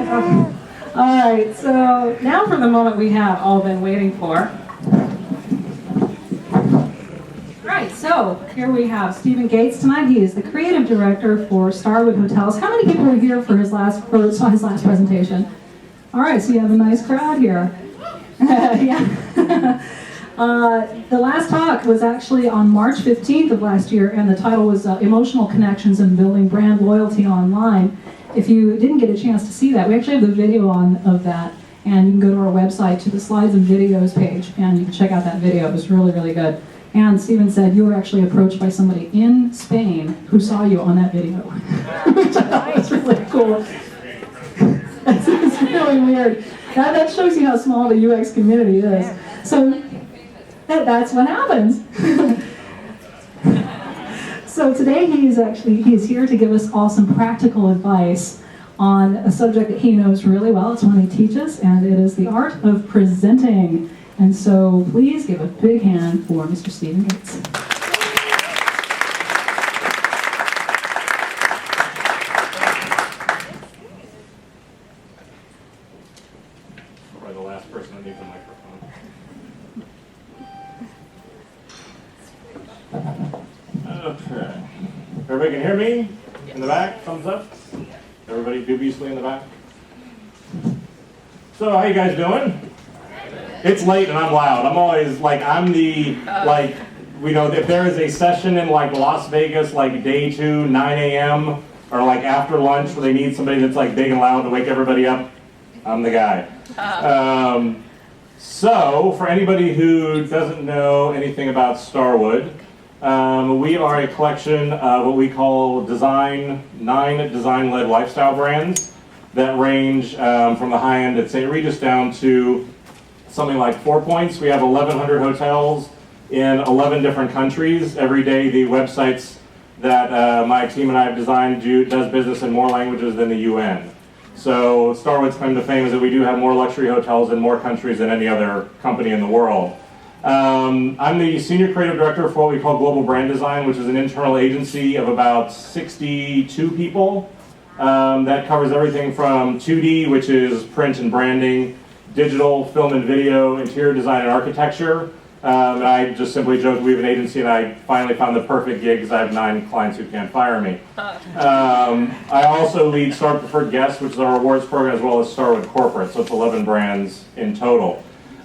All right, so now for the moment we have all been waiting for. All right, so here we have Stephen Gates tonight. He is the creative director for Starwood Hotels. How many people were here for his last presentation? All right, so you have a nice crowd here. Yeah. The last talk was actually on March 15th of last year, and the title was Emotional Connections and Building Brand Loyalty Online. If you didn't get a chance to see that, we actually have the video of that, and you can go to our website to the slides and videos page, and you can check out that video. It was really, really good. And Stephen said you were actually approached by somebody in Spain who saw you on that video, which I thought was really cool. It's really weird. That shows you how small the UX community is. So that's what happens. So today he's here to give us all some practical advice on a subject that he knows really well. It's one he teaches, and it is the art of presenting. And so please give a big hand for Mr. Stephen Gates. Probably the last person that needs a microphone. Okay. Everybody can hear me? In the back? Thumbs up? Everybody dubiously in the back? So, how you guys doing? It's late and I'm loud. I'm always like, I'm the, like, you know, if there is a session in like Las Vegas, like day 2, 9 a.m., or like after lunch where they need somebody that's like big and loud to wake everybody up, I'm the guy. So, for anybody who doesn't know anything about Starwood, we are a collection of what we call 9 design-led lifestyle brands that range from the high end at St. Regis down to something like 4 Points. We have 1,100 hotels in 11 different countries. Every day the websites that my team and I have designed does business in more languages than the UN. So Starwood's claim to fame is that we do have more luxury hotels in more countries than any other company in the world. I'm the Senior Creative Director for what we call Global Brand Design, which is an internal agency of about 62 people that covers everything from 2D, which is print and branding, digital, film and video, interior design and architecture. And I just simply joke we have an agency, and I finally found the perfect gig because I have 9 clients who can't fire me. I also lead Starwood Preferred Guests, which is our rewards program, as well as Starwood Corporate, so it's 11 brands in total.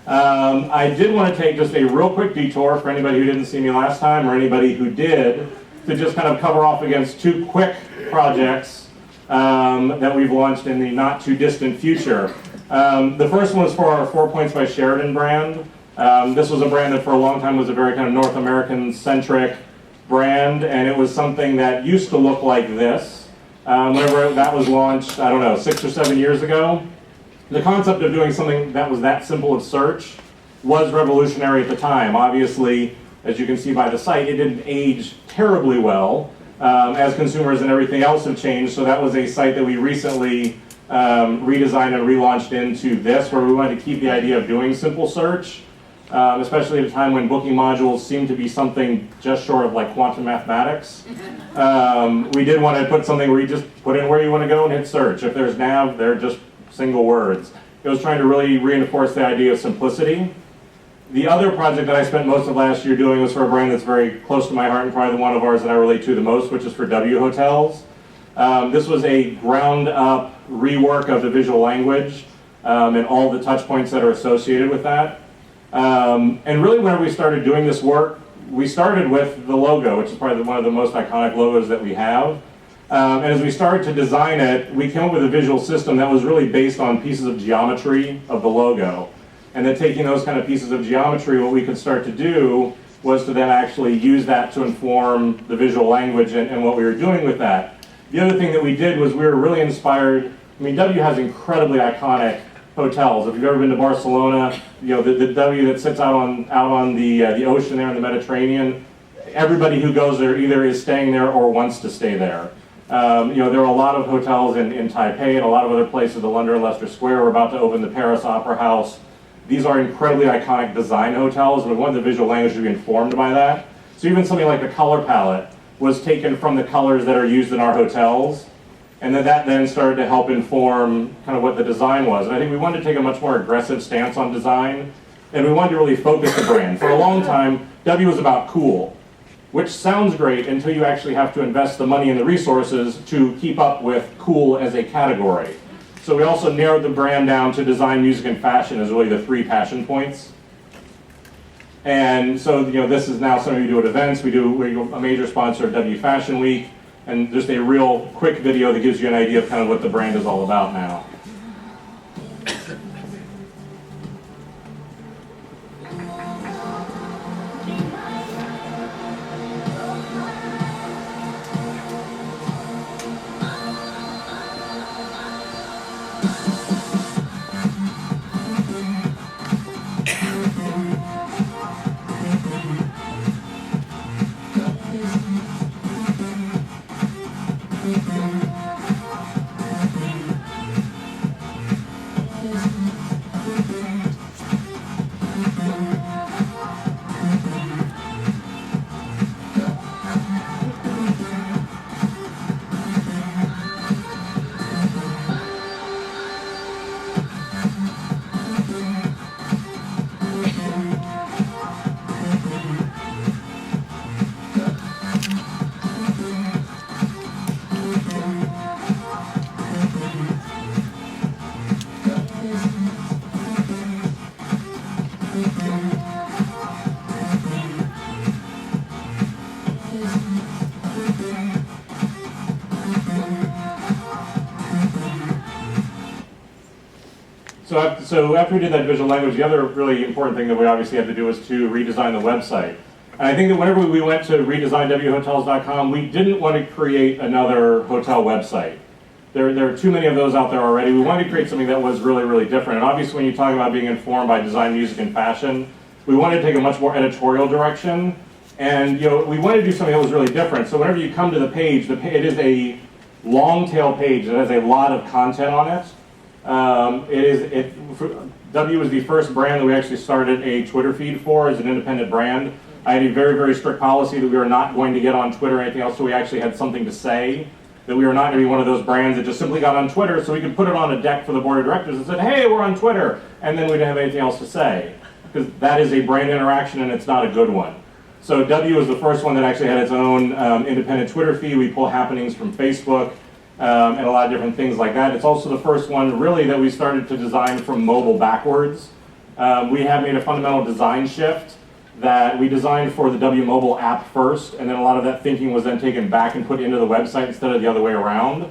I did want to take just a real quick detour for anybody who didn't see me last time, or anybody who did, to just kind of cover off against 2 quick projects that we've launched in the not too distant future. The first one was for our 4 Points by Sheraton brand. This was a brand that for a long time was a very kind of North American-centric brand, and it was something that used to look like this. Whenever that was launched, I don't know, 6 or 7 years ago, the concept of doing something that was that simple of search was revolutionary at the time. Obviously, as you can see by the site, it didn't age terribly well as consumers and everything else have changed, so that was a site that we recently redesigned and relaunched into this, where we wanted to keep the idea of doing simple search, especially at a time when booking modules seem to be something just short of like quantum mathematics. We did want to put something where you just put in where you want to go and hit search. If there's nav, they're just single words. It was trying to really reinforce the idea of simplicity. The other project that I spent most of last year doing was for a brand that's very close to my heart and probably the one of ours that I relate to the most, which is for W Hotels. This was a ground-up rework of the visual language and all the touch points that are associated with that. And really, whenever we started doing this work, we started with the logo, which is probably one of the most iconic logos that we have. And as we started to design it, we came up with a visual system that was really based on pieces of geometry of the logo. And then taking those kind of pieces of geometry, what we could start to do was to then actually use that to inform the visual language and what we were doing with that. The other thing that we did was we were really inspired. I mean, W has incredibly iconic hotels. If you've ever been to Barcelona, you know, the W that sits out on the ocean there in the Mediterranean, everybody who goes there either is staying there or wants to stay there. You know, there are a lot of hotels in Taipei and a lot of other places, the London Leicester Square. We're about to open the Paris Opera House. These are incredibly iconic design hotels, and we wanted the visual language to be informed by that. So even something like the color palette was taken from the colors that are used in our hotels And that then started to help inform kind of what the design was. And I think we wanted to take a much more aggressive stance on design, and we wanted to really focus the brand. For a long time, W was about cool, which sounds great until you actually have to invest the money and the resources to keep up with cool as a category. So we also narrowed the brand down to design, music, and fashion as really the 3 passion points. And so, this is now something we do at events. We're a major sponsor of W Fashion Week, and just a real quick video that gives you an idea of kind of what the brand is all about now. So after we did that visual language, the other really important thing that we obviously had to do was to redesign the website. And I think that whenever we went to redesign whotels.com, we didn't want to create another hotel website. There are too many of those out there already. We wanted to create something that was really, really different. And obviously when you talk about being informed by design, music, and fashion, we wanted to take a much more editorial direction. And we wanted to do something that was really different. So whenever you come to the page, it is a long tail page that has a lot of content on it. W was the first brand that we actually started a Twitter feed for as an independent brand. I had a very, very strict policy that we were not going to get on Twitter or anything else, so we actually had something to say, that we were not going to be one of those brands that just simply got on Twitter so we could put it on a deck for the board of directors and said, hey, we're on Twitter, and then we didn't have anything else to say. Because that is a brand interaction and it's not a good one. So W was the first one that actually had its own independent Twitter feed. We pull happenings from Facebook. And a lot of different things like that. It's also the first one really that we started to design from mobile backwards. We have made a fundamental design shift that we designed for the W mobile app first, and then a lot of that thinking was then taken back and put into the website instead of the other way around.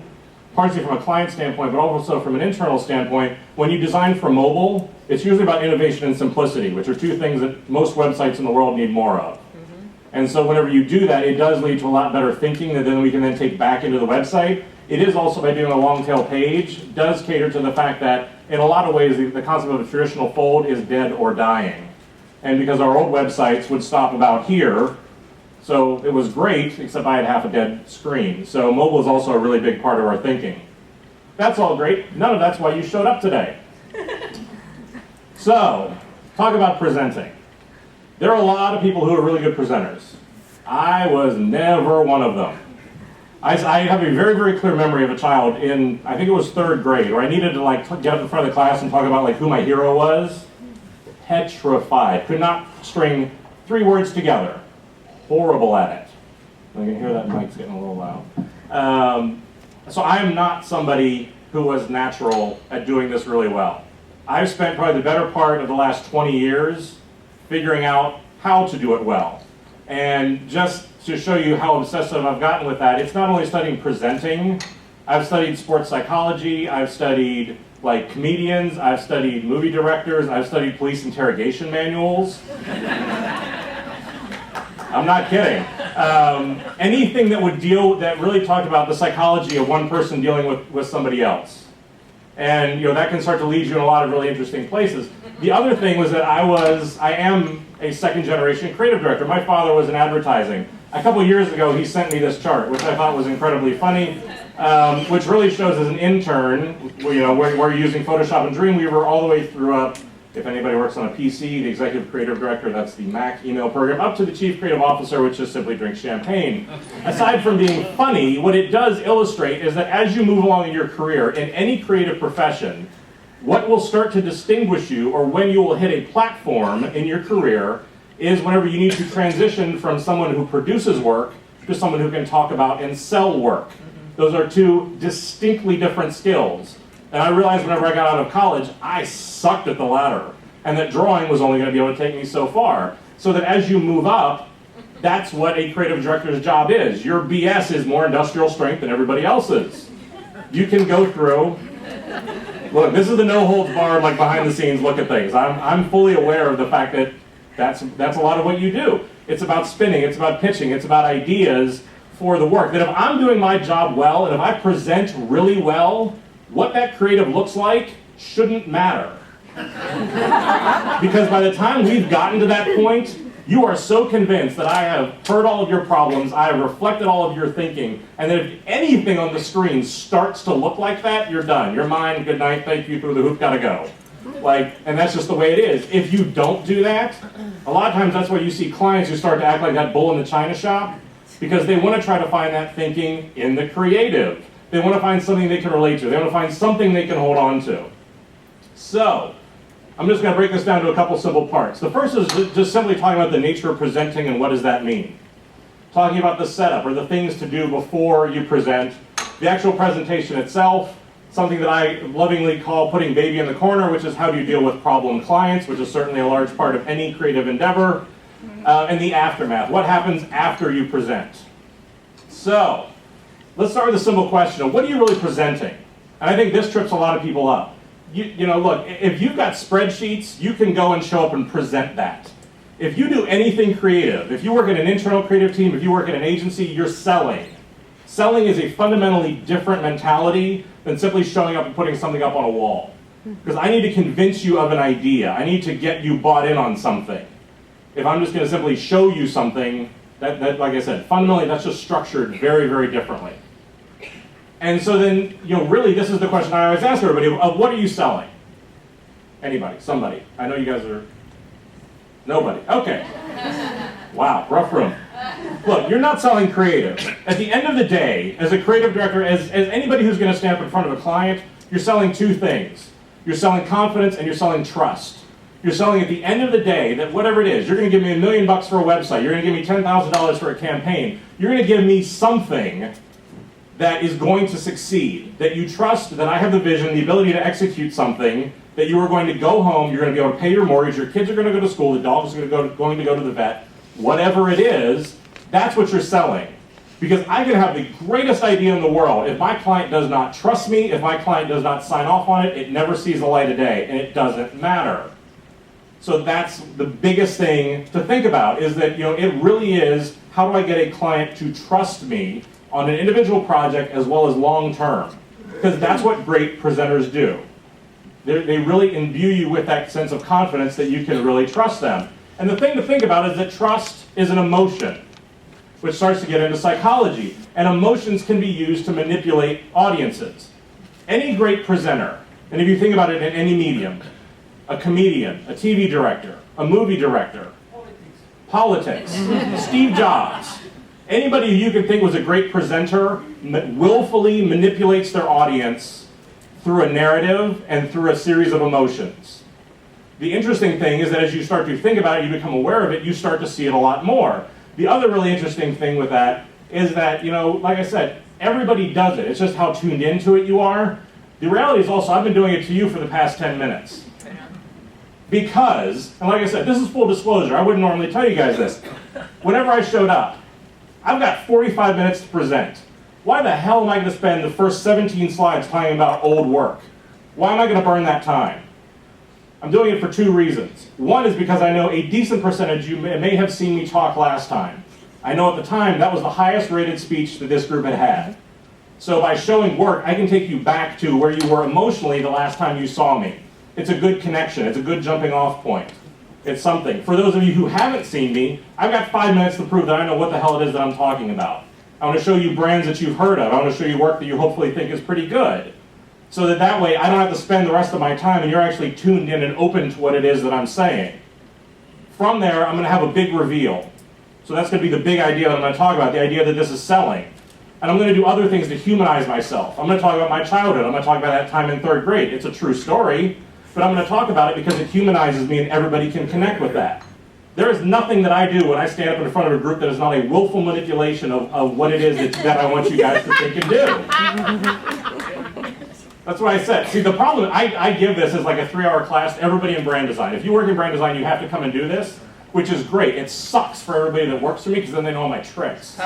Partially from a client standpoint, but also from an internal standpoint, when you design for mobile, it's usually about innovation and simplicity, which are 2 things that most websites in the world need more of. And so whenever you do that, it does lead to a lot better thinking that then we can then take back into the website. It is also, by doing a long tail page, does cater to the fact that in a lot of ways the concept of a traditional fold is dead or dying. And because our old websites would stop about here, so it was great, except I had half a dead screen. So mobile is also a really big part of our thinking. That's all great. None of that's why you showed up today. So, talk about presenting. There are a lot of people who are really good presenters. I was never one of them. I have a very, very clear memory of a child in, I think it was 3rd grade, where I needed to get up in front of the class and talk about who my hero was. Petrified. Could not string 3 words together. Horrible at it. I can hear that mic's getting a little loud. So I am not somebody who was natural at doing this really well. I've spent probably the better part of the last 20 years figuring out how to do it well. And just to show you how obsessive I've gotten with that, it's not only studying presenting, I've studied sports psychology, I've studied comedians, I've studied movie directors, I've studied police interrogation manuals. I'm not kidding. Anything that that really talked about the psychology of one person dealing with somebody else. And that can start to lead you in a lot of really interesting places. The other thing was that I am a 2nd generation creative director. My father was in advertising. A couple years ago, he sent me this chart, which I thought was incredibly funny, which really shows as an intern, we're using Photoshop and Dreamweaver all the way through up If anybody works on a PC, the executive creative director, that's the Mac email program, up to the chief creative officer, which just simply drinks champagne. Aside from being funny, what it does illustrate is that as you move along in your career, in any creative profession, what will start to distinguish you, or when you will hit a platform in your career, is whenever you need to transition from someone who produces work to someone who can talk about and sell work. Those are two distinctly different skills. And I realized whenever I got out of college, I sucked at the latter. And that drawing was only going to be able to take me so far. So that as you move up, that's what a creative director's job is. Your BS is more industrial strength than everybody else's. You can go through, look, this is the no holds barred, like behind the scenes look at things. I'm fully aware of the fact that that's a lot of what you do. It's about spinning, it's about pitching, it's about ideas for the work. That if I'm doing my job well, and if I present really well, what that creative looks like shouldn't matter. Because by the time we've gotten to that point, you are so convinced that I have heard all of your problems, I have reflected all of your thinking, and that if anything on the screen starts to look like that, you're done. You're mine, good night, thank you, through the hoop, gotta go. And that's just the way it is. If you don't do that, a lot of times that's why you see clients who start to act like that bull in the china shop, because they want to try to find that thinking in the creative. They want to find something they can relate to. They want to find something they can hold on to. So, I'm just going to break this down to a couple simple parts. The first is just simply talking about the nature of presenting and what does that mean. Talking about the setup or the things to do before you present. The actual presentation itself, something that I lovingly call putting baby in the corner, which is how do you deal with problem clients, which is certainly a large part of any creative endeavor. And the aftermath. What happens after you present? So, let's start with a simple question of what are you really presenting? And I think this trips a lot of people up. You know, look, if you've got spreadsheets, you can go and show up and present that. If you do anything creative, if you work at an internal creative team, if you work at an agency, you're selling. Selling is a fundamentally different mentality than simply showing up and putting something up on a wall. Because I need to convince you of an idea. I need to get you bought in on something. If I'm just going to simply show you something, that, like I said, fundamentally that's just structured very, very differently. And so then, really this is the question I always ask everybody, of what are you selling? Anybody, somebody. I know you guys are, nobody. Okay. Wow, rough room. Look, you're not selling creative. At the end of the day, as a creative director, as anybody who's going to stand up in front of a client, you're selling two things. You're selling confidence and you're selling trust. You're selling at the end of the day that whatever it is, you're going to give me $1 million for a website, you're going to give me $10,000 for a campaign, you're going to give me something that is going to succeed, that you trust that I have the vision, the ability to execute something, that you are going to go home, you're going to be able to pay your mortgage, your kids are going to go to school, the dog is going to go to the vet, whatever it is, that's what you're selling. Because I can have the greatest idea in the world. If my client does not trust me, if my client does not sign off on it, it never sees the light of day, and it doesn't matter. So that's the biggest thing to think about, is that it really is, how do I get a client to trust me on an individual project as well as long term? Because that's what great presenters do. They really imbue you with that sense of confidence that you can really trust them. And the thing to think about is that trust is an emotion, which starts to get into psychology. And emotions can be used to manipulate audiences. Any great presenter, and if you think about it in any medium, a comedian, a TV director, a movie director, politics, Steve Jobs, anybody who you can think was a great presenter willfully manipulates their audience through a narrative and through a series of emotions. The interesting thing is that as you start to think about it, you become aware of it, you start to see it a lot more. The other really interesting thing with that is that, like I said, everybody does it. It's just how tuned into it you are. The reality is also, I've been doing it to you for the past 10 minutes. Because, and like I said, this is full disclosure, I wouldn't normally tell you guys this. Whenever I showed up, I've got 45 minutes to present. Why the hell am I going to spend the first 17 slides talking about old work? Why am I going to burn that time? I'm doing it for two reasons. One is because I know a decent percentage you may have seen me talk last time. I know at the time that was the highest rated speech that this group had had. So by showing work, I can take you back to where you were emotionally the last time you saw me. It's a good connection. It's a good jumping off point. It's something. For those of you who haven't seen me, I've got 5 minutes to prove that I know what the hell it is that I'm talking about. I want to show you brands that you've heard of. I want to show you work that you hopefully think is pretty good. so that that way I don't have to spend the rest of my time and you're actually tuned in and open to what it is that I'm saying. From there, I'm going to have a big reveal. So that's going to be the big idea that I'm going to talk about, the idea that this is selling. And I'm going to do other things to humanize myself. I'm going to talk about my childhood. I'm going to talk about that time in 3rd grade. It's a true story, but I'm going to talk about it because it humanizes me and everybody can connect with that. There is nothing that I do when I stand up in front of a group that is not a willful manipulation of what it is that I want you guys to think and do. That's what I said. See, the problem, I give this as like a 3-hour class to everybody in brand design. If you work in brand design, you have to come and do this, which is great. It sucks for everybody that works for me because then they know all my tricks.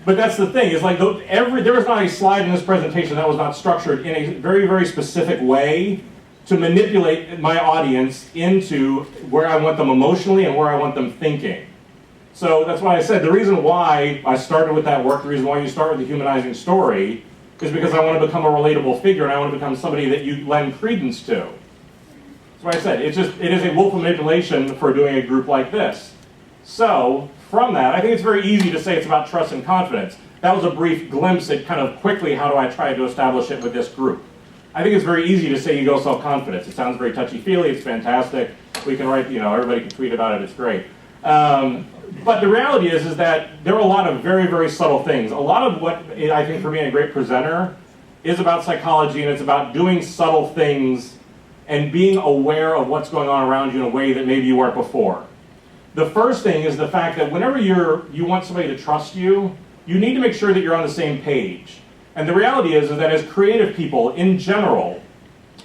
But that's the thing, is like there was not a slide in this presentation that was not structured in a very, very specific way to manipulate my audience into where I want them emotionally and where I want them thinking. So that's why I said the reason why I started with that work, the reason why you start with the humanizing story, is because I want to become a relatable figure and I want to become somebody that you lend credence to. That's why I said it is a willful manipulation for doing a group like this. So from that, I think it's very easy to say it's about trust and confidence. That was a brief glimpse at kind of quickly how do I try to establish it with this group. I think it's very easy to say you go self-confidence. It sounds very touchy-feely, it's fantastic. We can write, everybody can tweet about it, it's great. But the reality is that there are a lot of very, very subtle things. A lot of what I think for being a great presenter is about psychology, and it's about doing subtle things and being aware of what's going on around you in a way that maybe you weren't before. The first thing is the fact that whenever you want somebody to trust you, you need to make sure that you're on the same page. And the reality is that as creative people, in general,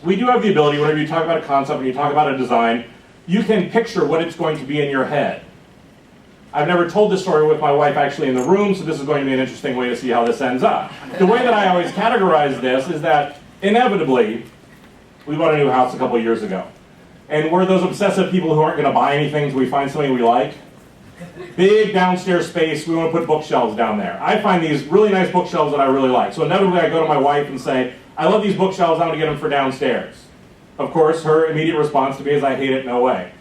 we do have the ability, whenever you talk about a concept and you talk about a design, you can picture what it's going to be in your head. I've never told this story with my wife actually in the room, so this is going to be an interesting way to see how this ends up. The way that I always categorize this is that, inevitably, we bought a new house a couple of years ago. And we're those obsessive people who aren't going to buy anything until we find something we like. Big downstairs space, we want to put bookshelves down there. I find these really nice bookshelves that I really like. So inevitably I go to my wife and say, I love these bookshelves, I'm going to get them for downstairs. Of course, her immediate response to me is, I hate it, no way.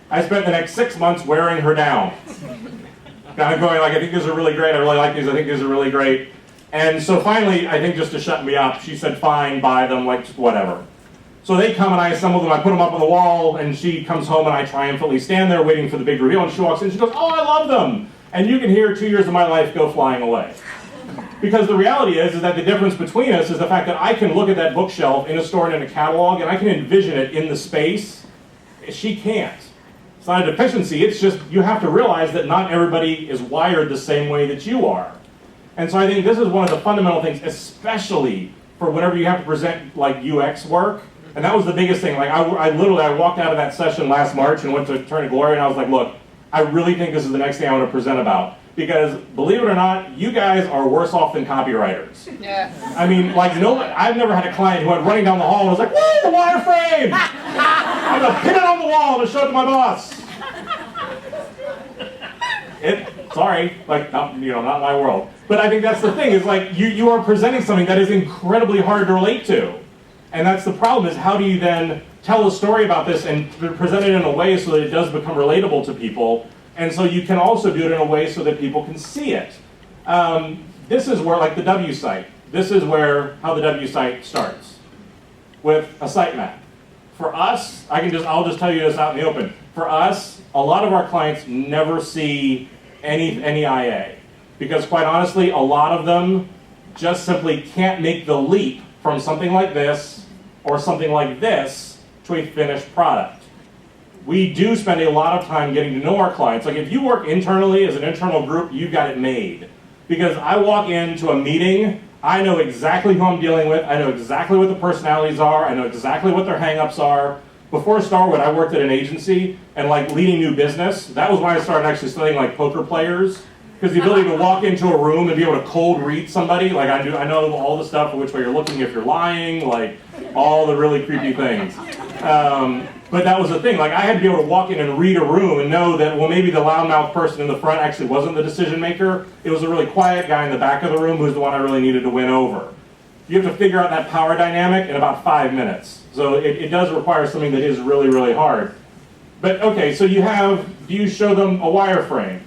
I spent the next 6 months wearing her down. Kind of going like, I think these are really great, I really like these, I think these are really great. And so finally, I think just to shut me up, she said, fine, buy them, like just whatever. So they come and I assemble them, I put them up on the wall, and she comes home and I triumphantly stand there waiting for the big reveal, and she walks in and she goes, oh, I love them! And you can hear 2 years of my life go flying away. Because the reality is that the difference between us is the fact that I can look at that bookshelf in a store and in a catalog, and I can envision it in the space. She can't. It's not a deficiency, it's just you have to realize that not everybody is wired the same way that you are. And so I think this is one of the fundamental things, especially for whenever you have to present like UX work. And that was the biggest thing. Like I walked out of that session last March and went to Turn to Glory, and I was like, look, I really think this is the next thing I want to present about. Because believe it or not, you guys are worse off than copywriters. Yeah. I mean, like I've never had a client who went running down the hall and was like, whoa, the wireframe! I'm gonna pin it on the wall to show it to my boss. Sorry, like not my world. But I think that's the thing, is like you are presenting something that is incredibly hard to relate to. And that's the problem, is how do you then tell a story about this and present it in a way so that it does become relatable to people, and so you can also do it in a way so that people can see it. This is where, like the W site, this is where how the W site starts, with a sitemap. For us, I'll just tell you this out in the open. For us, a lot of our clients never see any IA, because quite honestly, a lot of them just simply can't make the leap from something like this or something like this to a finished product. We do spend a lot of time getting to know our clients. Like if you work internally as an internal group, you've got it made. Because I walk into a meeting, I know exactly who I'm dealing with, I know exactly what the personalities are, I know exactly what their hang-ups are. Before Starwood, I worked at an agency and like leading new business. That was when I started actually studying like poker players. Because the ability to walk into a room and be able to cold read somebody, like I know all the stuff for which way you're looking, if you're lying, like all the really creepy things. But that was the thing, like I had to be able to walk in and read a room and know that, well, maybe the loudmouth person in the front actually wasn't the decision maker. It was a really quiet guy in the back of the room who's the one I really needed to win over. You have to figure out that power dynamic in about 5 minutes. So it does require something that is really, really hard. But okay, so do you show them a wireframe?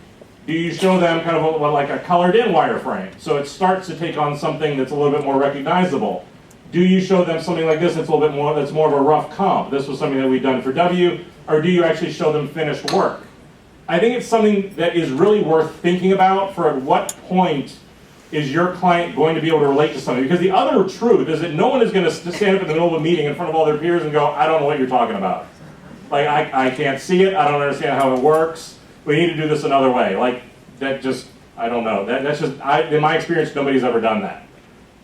Do you show them kind of like a colored in wireframe? So it starts to take on something that's a little bit more recognizable. Do you show them something like this that's a little bit more, that's more of a rough comp? This was something that we've done for W, or do you actually show them finished work? I think it's something that is really worth thinking about for at what point is your client going to be able to relate to something? Because the other truth is that no one is going to stand up in the middle of a meeting in front of all their peers and go, I don't know what you're talking about. Like, I can't see it, I don't understand how it works, we need to do this another way. Like, that just, I don't know. That's just, in my experience, nobody's ever done that.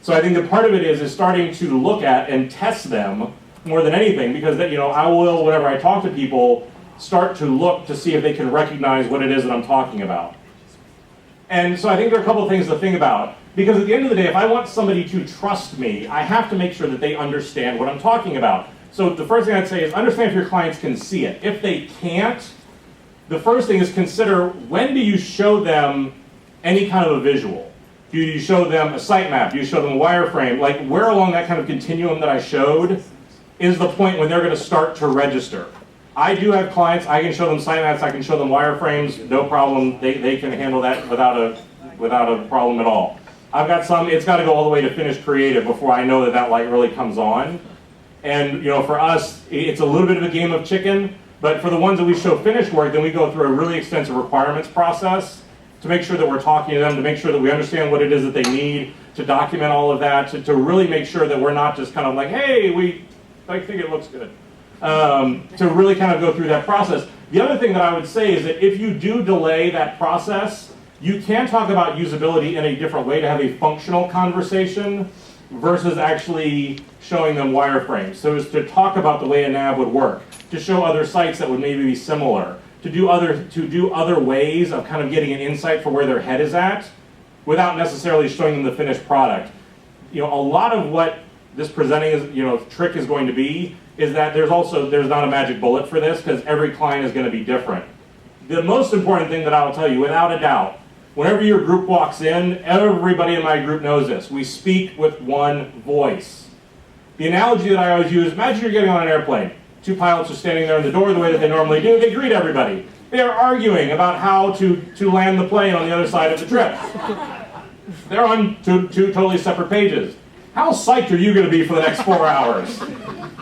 So I think the part of it is starting to look at and test them more than anything, because that, I will, whenever I talk to people, start to look to see if they can recognize what it is that I'm talking about. And so I think there are a couple of things to think about, because at the end of the day, if I want somebody to trust me, I have to make sure that they understand what I'm talking about. So the first thing I'd say is understand if your clients can see it. If they can't, the first thing is consider, when do you show them any kind of a visual? Do you show them a sitemap? Do you show them a wireframe? Like, where along that kind of continuum that I showed is the point when they're going to start to register? I do have clients, I can show them sitemaps, I can show them wireframes, no problem. They can handle that without a problem at all. I've got some, it's got to go all the way to finished creative before I know that light really comes on. And for us, it's a little bit of a game of chicken, but for the ones that we show finished work, then we go through a really extensive requirements process to make sure that we're talking to them, to make sure that we understand what it is that they need, to document all of that, to really make sure that we're not just kind of like, hey, I think it looks good. To really kind of go through that process. The other thing that I would say is that if you do delay that process, you can talk about usability in a different way to have a functional conversation versus actually showing them wireframes. So as to talk about the way a nav would work, to show other sites that would maybe be similar, to do other ways of kind of getting an insight for where their head is at without necessarily showing them the finished product. A lot of what this presenting trick is going to be is that there's not a magic bullet for this, because every client is going to be different. The most important thing that I will tell you, without a doubt, whenever your group walks in, everybody in my group knows this. We speak with one voice. The analogy that I always use, imagine you're getting on an airplane. Two pilots are standing there in the door the way that they normally do. They greet everybody. They are arguing about how to land the plane on the other side of the trip. They're on two totally separate pages. How psyched are you going to be for the next 4 hours?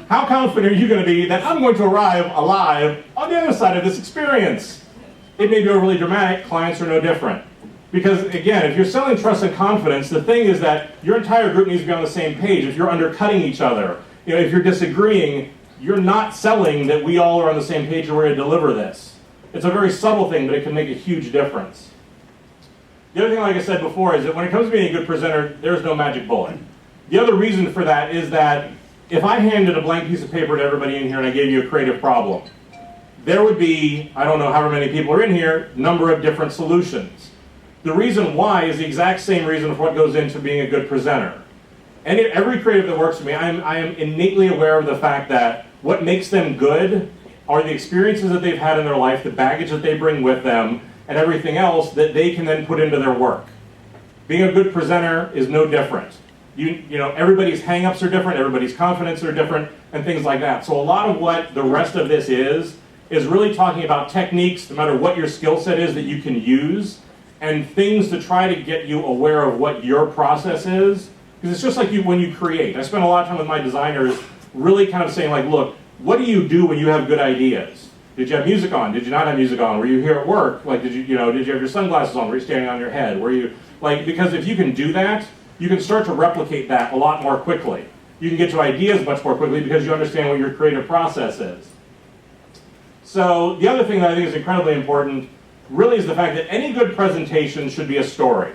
How confident are you going to be that I'm going to arrive alive on the other side of this experience? It may be overly dramatic. Clients are no different. Because again, if you're selling trust and confidence, the thing is that your entire group needs to be on the same page. If you're undercutting each other, if you're disagreeing, you're not selling that we all are on the same page and we're going to deliver this. It's a very subtle thing, but it can make a huge difference. The other thing, like I said before, is that when it comes to being a good presenter, there's no magic bullet. The other reason for that is that if I handed a blank piece of paper to everybody in here and I gave you a creative problem, there would be, I don't know however many people are in here, number of different solutions. The reason why is the exact same reason for what goes into being a good presenter. And every creative that works for me, I am innately aware of the fact that what makes them good are the experiences that they've had in their life, the baggage that they bring with them, and everything else that they can then put into their work. Being a good presenter is no different. Everybody's hang-ups are different, everybody's confidence are different, and things like that. So a lot of what the rest of this is really talking about techniques, no matter what your skill set is, that you can use, and things to try to get you aware of what your process is. Because it's just like when you create. I spend a lot of time with my designers really kind of saying, like, look, what do you do when you have good ideas? Did you have music on? Did you not have music on? Were you here at work? Like, did you have your sunglasses on? Were you standing on your head? Were you, because if you can do that, you can start to replicate that a lot more quickly. You can get to ideas much more quickly because you understand what your creative process is. So the other thing that I think is incredibly important really is the fact that any good presentation should be a story.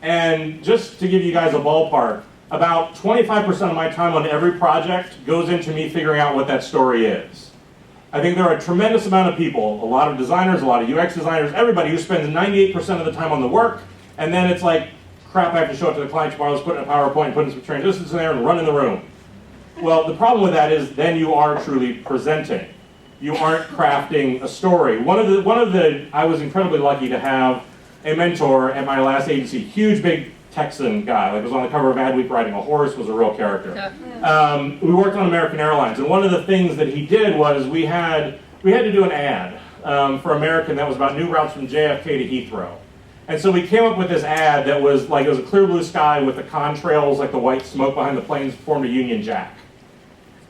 And just to give you guys a ballpark, about 25% of my time on every project goes into me figuring out what that story is. I think there are a tremendous amount of people, a lot of designers, a lot of UX designers, everybody who spends 98% of the time on the work, and then it's like, crap, I have to show it to the client tomorrow, let's put in a PowerPoint, put in some transitions in there, and run in the room. Well, the problem with that is then you are truly presenting. You aren't crafting a story. I was incredibly lucky to have a mentor at my last agency, huge, big Texan guy, was on the cover of Adweek riding a horse, was a real character. We worked on American Airlines, and one of the things that he did was we had to do an ad for American that was about new routes from JFK to Heathrow. And so we came up with this ad that was like, it was a clear blue sky with the contrails, like the white smoke behind the planes, formed a Union Jack.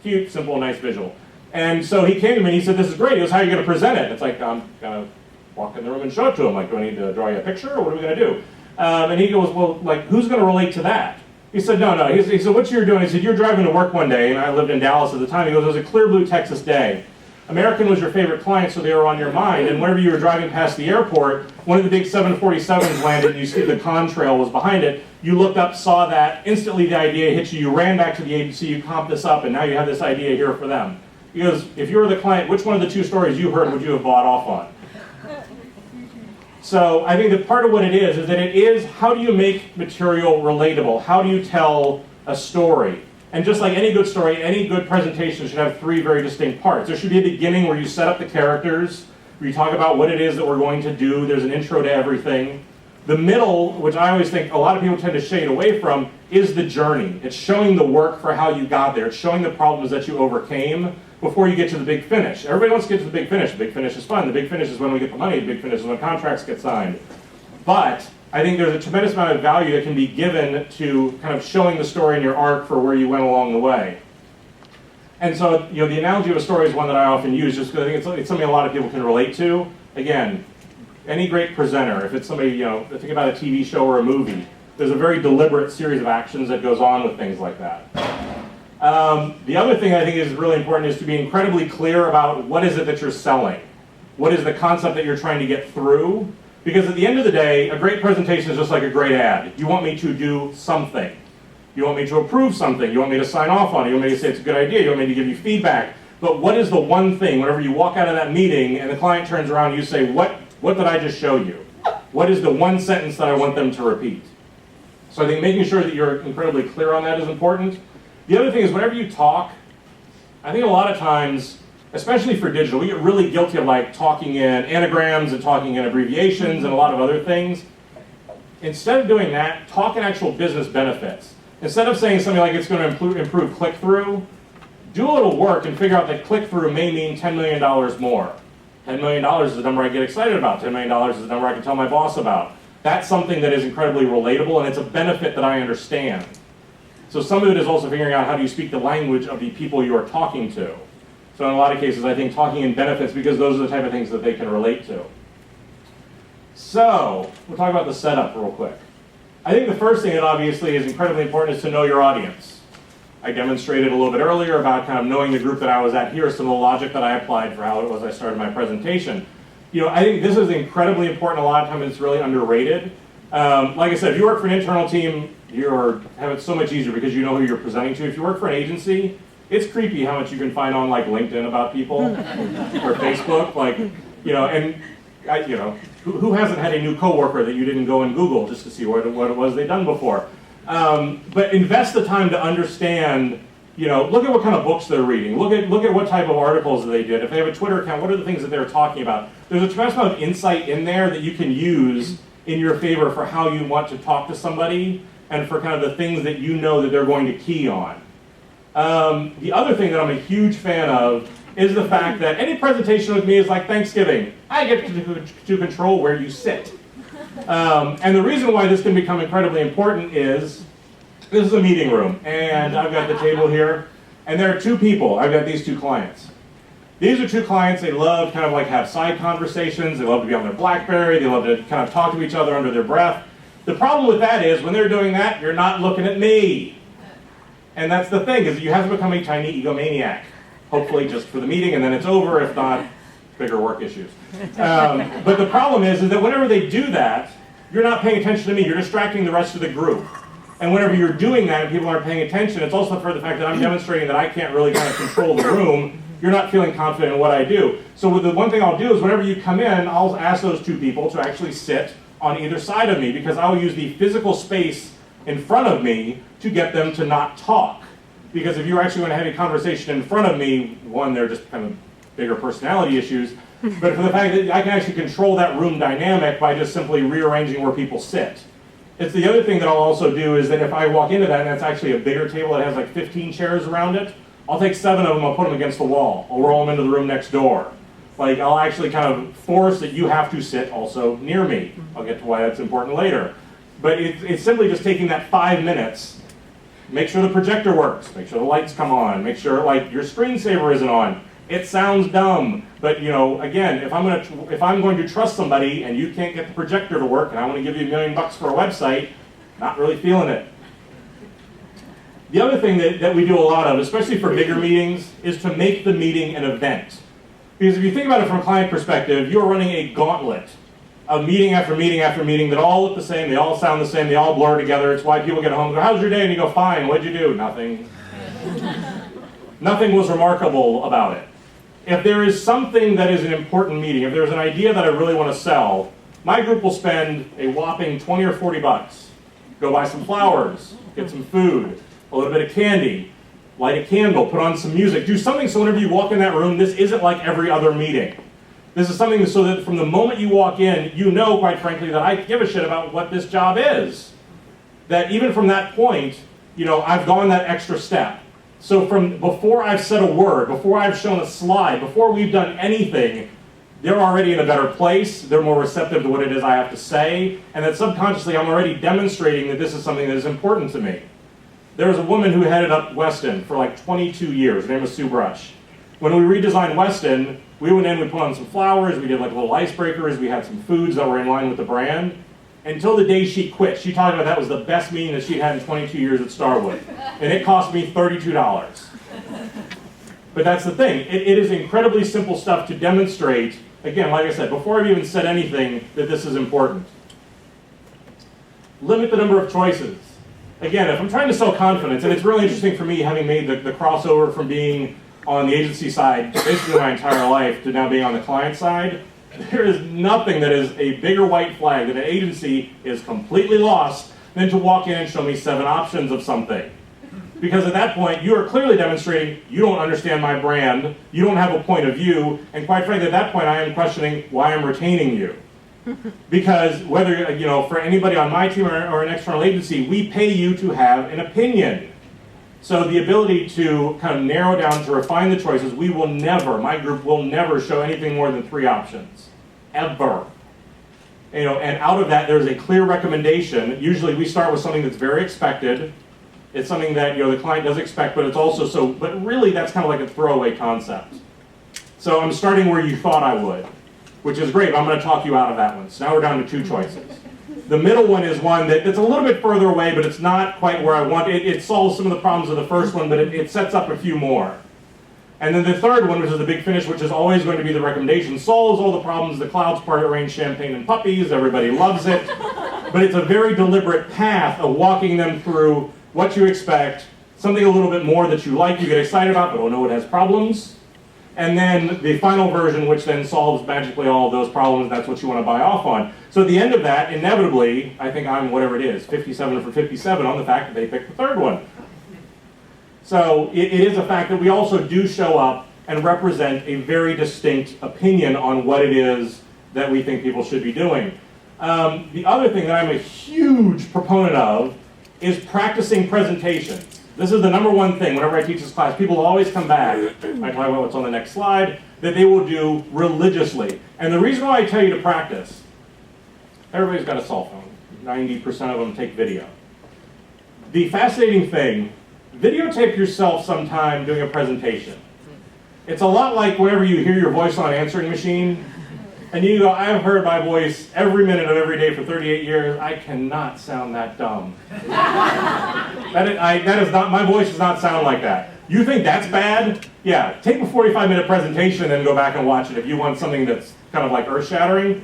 Cute, simple, nice visual. And so he came to me and he said, this is great. He goes, how are you going to present it? It's like, I'm going to walk in the room and show it to him. Like, do I need to draw you a picture or what are we going to do? And he goes, well, like, who's going to relate to that? He said, no. He said, what you're doing? He said, you're driving to work one day, and I lived in Dallas at the time. He goes, it was a clear blue Texas day. American was your favorite client, so they were on your mind. And whenever you were driving past the airport, one of the big 747s landed, and you see the contrail was behind it. You looked up, saw that, instantly the idea hit you. You ran back to the agency, you comped this up, and now you have this idea here for them. He goes, if you were the client, which one of the two stories you heard would you have bought off on? So I think that part of what it is that it is, how do you make material relatable? How do you tell a story? And just like any good story, any good presentation should have three very distinct parts. There should be a beginning where you set up the characters, where you talk about what it is that we're going to do. There's an intro to everything. The middle, which I always think a lot of people tend to shade away from, is the journey. It's showing the work for how you got there. It's showing the problems that you overcame before you get to the big finish. Everybody wants to get to the big finish. The big finish is fun. The big finish is when we get the money. The big finish is when contracts get signed. But I think there's a tremendous amount of value that can be given to kind of showing the story in your arc for where you went along the way. And so, you know, the analogy of a story is one that I often use just because I think it's something a lot of people can relate to. Again, any great presenter, if it's somebody, you know, think about a TV show or a movie, there's a very deliberate series of actions that goes on with things like that. The other thing I think is really important is to be incredibly clear about what is it that you're selling. What is the concept that you're trying to get through? Because at the end of the day, a great presentation is just like a great ad. You want me to do something. You want me to approve something. You want me to sign off on it. You want me to say it's a good idea. You want me to give you feedback. But what is the one thing, whenever you walk out of that meeting and the client turns around and you say, what did I just show you? What is the one sentence that I want them to repeat? So I think making sure that you're incredibly clear on that is important. The other thing is whenever you talk, I think a lot of times, especially for digital, we get really guilty of like talking in anagrams and talking in abbreviations and a lot of other things. Instead of doing that, talk in actual business benefits. Instead of saying something like it's going to improve click-through, do a little work and figure out that click-through may mean $10 million more. $10 million is the number I get excited about. $10 million is the number I can tell my boss about. That's something that is incredibly relatable and it's a benefit that I understand. So some of it is also figuring out how do you speak the language of the people you are talking to. So in a lot of cases, I think talking in benefits because those are the type of things that they can relate to. So we'll talk about the setup real quick. I think the first thing that obviously is incredibly important is to know your audience. I demonstrated a little bit earlier about kind of knowing the group that I was at. Here is some of the logic that I applied for how it was I started my presentation. You know, I think this is incredibly important. A lot of times it's really underrated. Like I said, if you work for an internal team, you have it so much easier because you know who you're presenting to. If you work for an agency, it's creepy how much you can find on like LinkedIn about people or Facebook. Like, you know, and you know, who hasn't had a new coworker that you didn't go and Google just to see what it was they'd done before? But invest the time to understand. You know, look at what kind of books they're reading. Look at what type of articles they did. If they have a Twitter account, what are the things that they're talking about? There's a tremendous amount of insight in there that you can use in your favor for how you want to talk to somebody and for kind of the things that you know that they're going to key on. The other thing that I'm a huge fan of is the fact that any presentation with me is like Thanksgiving. I get to control where you sit. And the reason why this can become incredibly important is this is a meeting room, and I've got the table here, and there are two people. I've got these two clients. These are two clients. They love kind of like have side conversations. They love to be on their BlackBerry. They love to kind of talk to each other under their breath. The problem with that is when they're doing that, you're not looking at me. And that's the thing, is you have to become a tiny egomaniac, hopefully just for the meeting, and then it's over, if not bigger work issues. But the problem is that whenever they do that, you're not paying attention to me. You're distracting the rest of the group. And whenever you're doing that and people aren't paying attention, it's also for the fact that I'm demonstrating that I can't really kind of control the room. You're not feeling confident in what I do. So the one thing I'll do is whenever you come in, I'll ask those two people to actually sit on either side of me because I'll use the physical space in front of me to get them to not talk. Because if you're actually going to have a conversation in front of me, one, they're just kind of bigger personality issues, but for the fact that I can actually control that room dynamic by just simply rearranging where people sit. It's the other thing that I'll also do is that if I walk into that and it's actually a bigger table that has like 15 chairs around it, I'll take 7 of them, I'll put them against the wall. I'll roll them into the room next door. Like, I'll actually kind of force that you have to sit also near me. I'll get to why that's important later. But it's simply just taking that 5 minutes, make sure the projector works, make sure the lights come on, make sure like your screensaver isn't on. It sounds dumb, but you know, again, if I'm going to trust somebody and you can't get the projector to work and I want to give you $1 million for a website, not really feeling it. The other thing that we do a lot of, especially for bigger meetings, is to make the meeting an event. Because if you think about it from a client perspective, you're running a gauntlet of meeting after meeting after meeting that all look the same, they all sound the same, they all blur together. It's why people get home and go, how's your day? And you go, fine, what'd you do? Nothing. Nothing was remarkable about it. If there is something that is an important meeting, if there's an idea that I really want to sell, my group will spend a whopping 20 or 40 bucks. Go buy some flowers, get some food, a little bit of candy, light a candle, put on some music, do something so whenever you walk in that room, this isn't like every other meeting. This is something so that from the moment you walk in, you know, quite frankly, that I give a shit about what this job is. That even from that point, you know, I've gone that extra step. So from before I've said a word, before I've shown a slide, before we've done anything, they're already in a better place, they're more receptive to what it is I have to say, and that subconsciously I'm already demonstrating that this is something that is important to me. There was a woman who headed up Weston for like 22 years, her name was Sue Brush. When we redesigned Weston, we went in, we put on some flowers, we did like little icebreakers, we had some foods that were in line with the brand. Until the day she quit. She talked about that was the best meeting that she'd had in 22 years at Starwood. And it cost me $32. But that's the thing. It is incredibly simple stuff to demonstrate, again, like I said, before I've even said anything, that this is important. Limit the number of choices. Again, if I'm trying to sell confidence, and it's really interesting for me having made the crossover from being on the agency side basically my entire life to now being on the client side, there is nothing that is a bigger white flag that an agency is completely lost than to walk in and show me 7 options of something. Because at that point, you are clearly demonstrating you don't understand my brand, you don't have a point of view, and quite frankly, at that point, I am questioning why I'm retaining you. Because whether, you know, for anybody on my team or an external agency, we pay you to have an opinion. So the ability to kind of narrow down, to refine the choices, we will never, my group will never show anything more than 3 options, ever. You know, and out of that, there's a clear recommendation. Usually we start with something that's very expected. It's something that, you know, the client does expect, but it's also so, but really that's kind of like a throwaway concept. So I'm starting where you thought I would, which is great, but I'm going to talk you out of that one. So now we're down to 2 choices. The middle one is one that's a little bit further away, but it's not quite where I want it. It solves some of the problems of the first one, but it sets up a few more. And then the third one, which is the big finish, which is always going to be the recommendation, solves all the problems. The clouds part, it rains champagne and puppies, everybody loves it. But it's a very deliberate path of walking them through what you expect, something a little bit more that you like, you get excited about, but don't know it has problems. And then the final version, which then solves magically all of those problems, that's what you want to buy off on. So at the end of that, inevitably, I think I'm whatever it is, 57 for 57 on the fact that they picked the third one. So it is a fact that we also do show up and represent a very distinct opinion on what it is that we think people should be doing. The other thing that I'm a huge proponent of is practicing presentations. This is the #1 thing whenever I teach this class. People always come back, I talk about what's on the next slide, that they will do religiously. And the reason why I tell you to practice, everybody's got a cell phone. 90% of them take video. The fascinating thing, videotape yourself sometime doing a presentation. It's a lot like whenever you hear your voice on an answering machine, and you go, I've heard my voice every minute of every day for 38 years. I cannot sound that dumb. That is not, my voice does not sound like that. You think that's bad? Yeah, take a 45-minute presentation and then go back and watch it if you want something that's kind of like earth-shattering.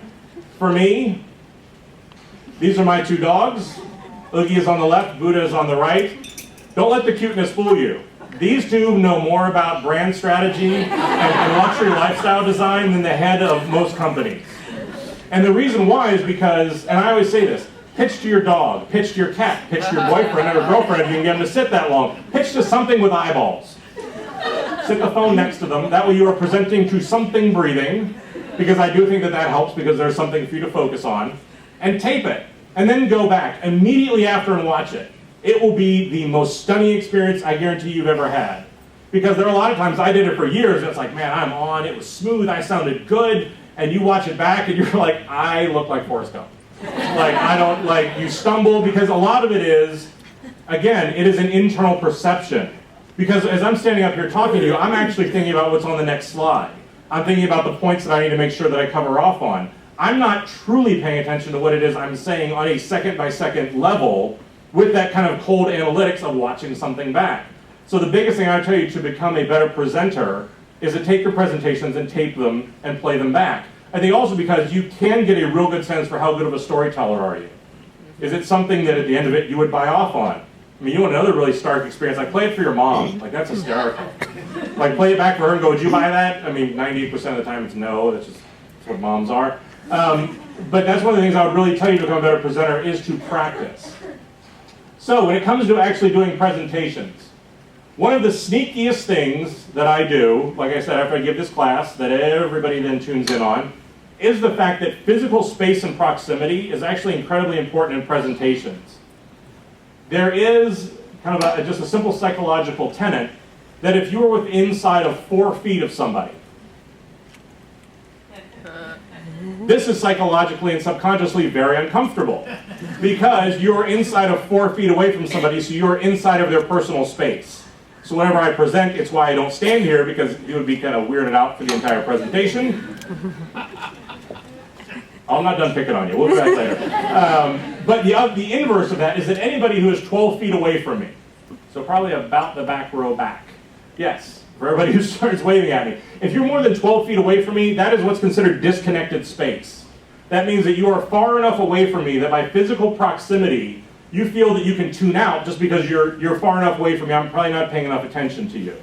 For me, these are my 2 dogs. Oogie is on the left, Buddha is on the right. Don't let the cuteness fool you. These 2 know more about brand strategy and luxury lifestyle design than the head of most companies. And the reason why is because, and I always say this, pitch to your dog, pitch to your cat, pitch to your boyfriend or girlfriend if you can get them to sit that long. Pitch to something with eyeballs. Sit the phone next to them. That way you are presenting to something breathing, because I do think that that helps because there's something for you to focus on. And tape it. And then go back immediately after and watch it. It will be the most stunning experience I guarantee you've ever had. Because there are a lot of times, I did it for years, and it's like, man, I'm on, it was smooth, I sounded good, and you watch it back and you're like, I look like Forrest Gump. Like, I don't, like, you stumble, because a lot of it is, again, it is an internal perception. Because as I'm standing up here talking to you, I'm actually thinking about what's on the next slide. I'm thinking about the points that I need to make sure that I cover off on. I'm not truly paying attention to what it is I'm saying on a second-by-second level with that kind of cold analytics of watching something back. So the biggest thing I would tell you to become a better presenter is to take your presentations and tape them and play them back. I think also because you can get a real good sense for how good of a storyteller are you. Is it something that at the end of it you would buy off on? I mean, you want another really stark experience, like play it for your mom. Like, that's hysterical. Like, play it back for her and go, would you buy that? I mean, 98% of the time it's no, that's what moms are. But that's one of the things I would really tell you to become a better presenter is to practice. So when it comes to actually doing presentations, one of the sneakiest things that I do, like I said, after I give this class, that everybody then tunes in on, is the fact that physical space and proximity is actually incredibly important in presentations. There is kind of just a simple psychological tenet that if you are within inside of 4 feet of somebody, this is psychologically and subconsciously very uncomfortable because you're inside of 4 feet away from somebody, so you're inside of their personal space. So whenever I present, it's why I don't stand here, because you would be kind of weirded out for the entire presentation. I'm not done picking on you. We'll be back later. But the inverse of that is that anybody who is 12 feet away from me, so probably about the back row back, yes, for everybody who starts waving at me, if you're more than 12 feet away from me, that is what's considered disconnected space. That means that you are far enough away from me that by physical proximity, you feel that you can tune out just because you're far enough away from me. I'm probably not paying enough attention to you.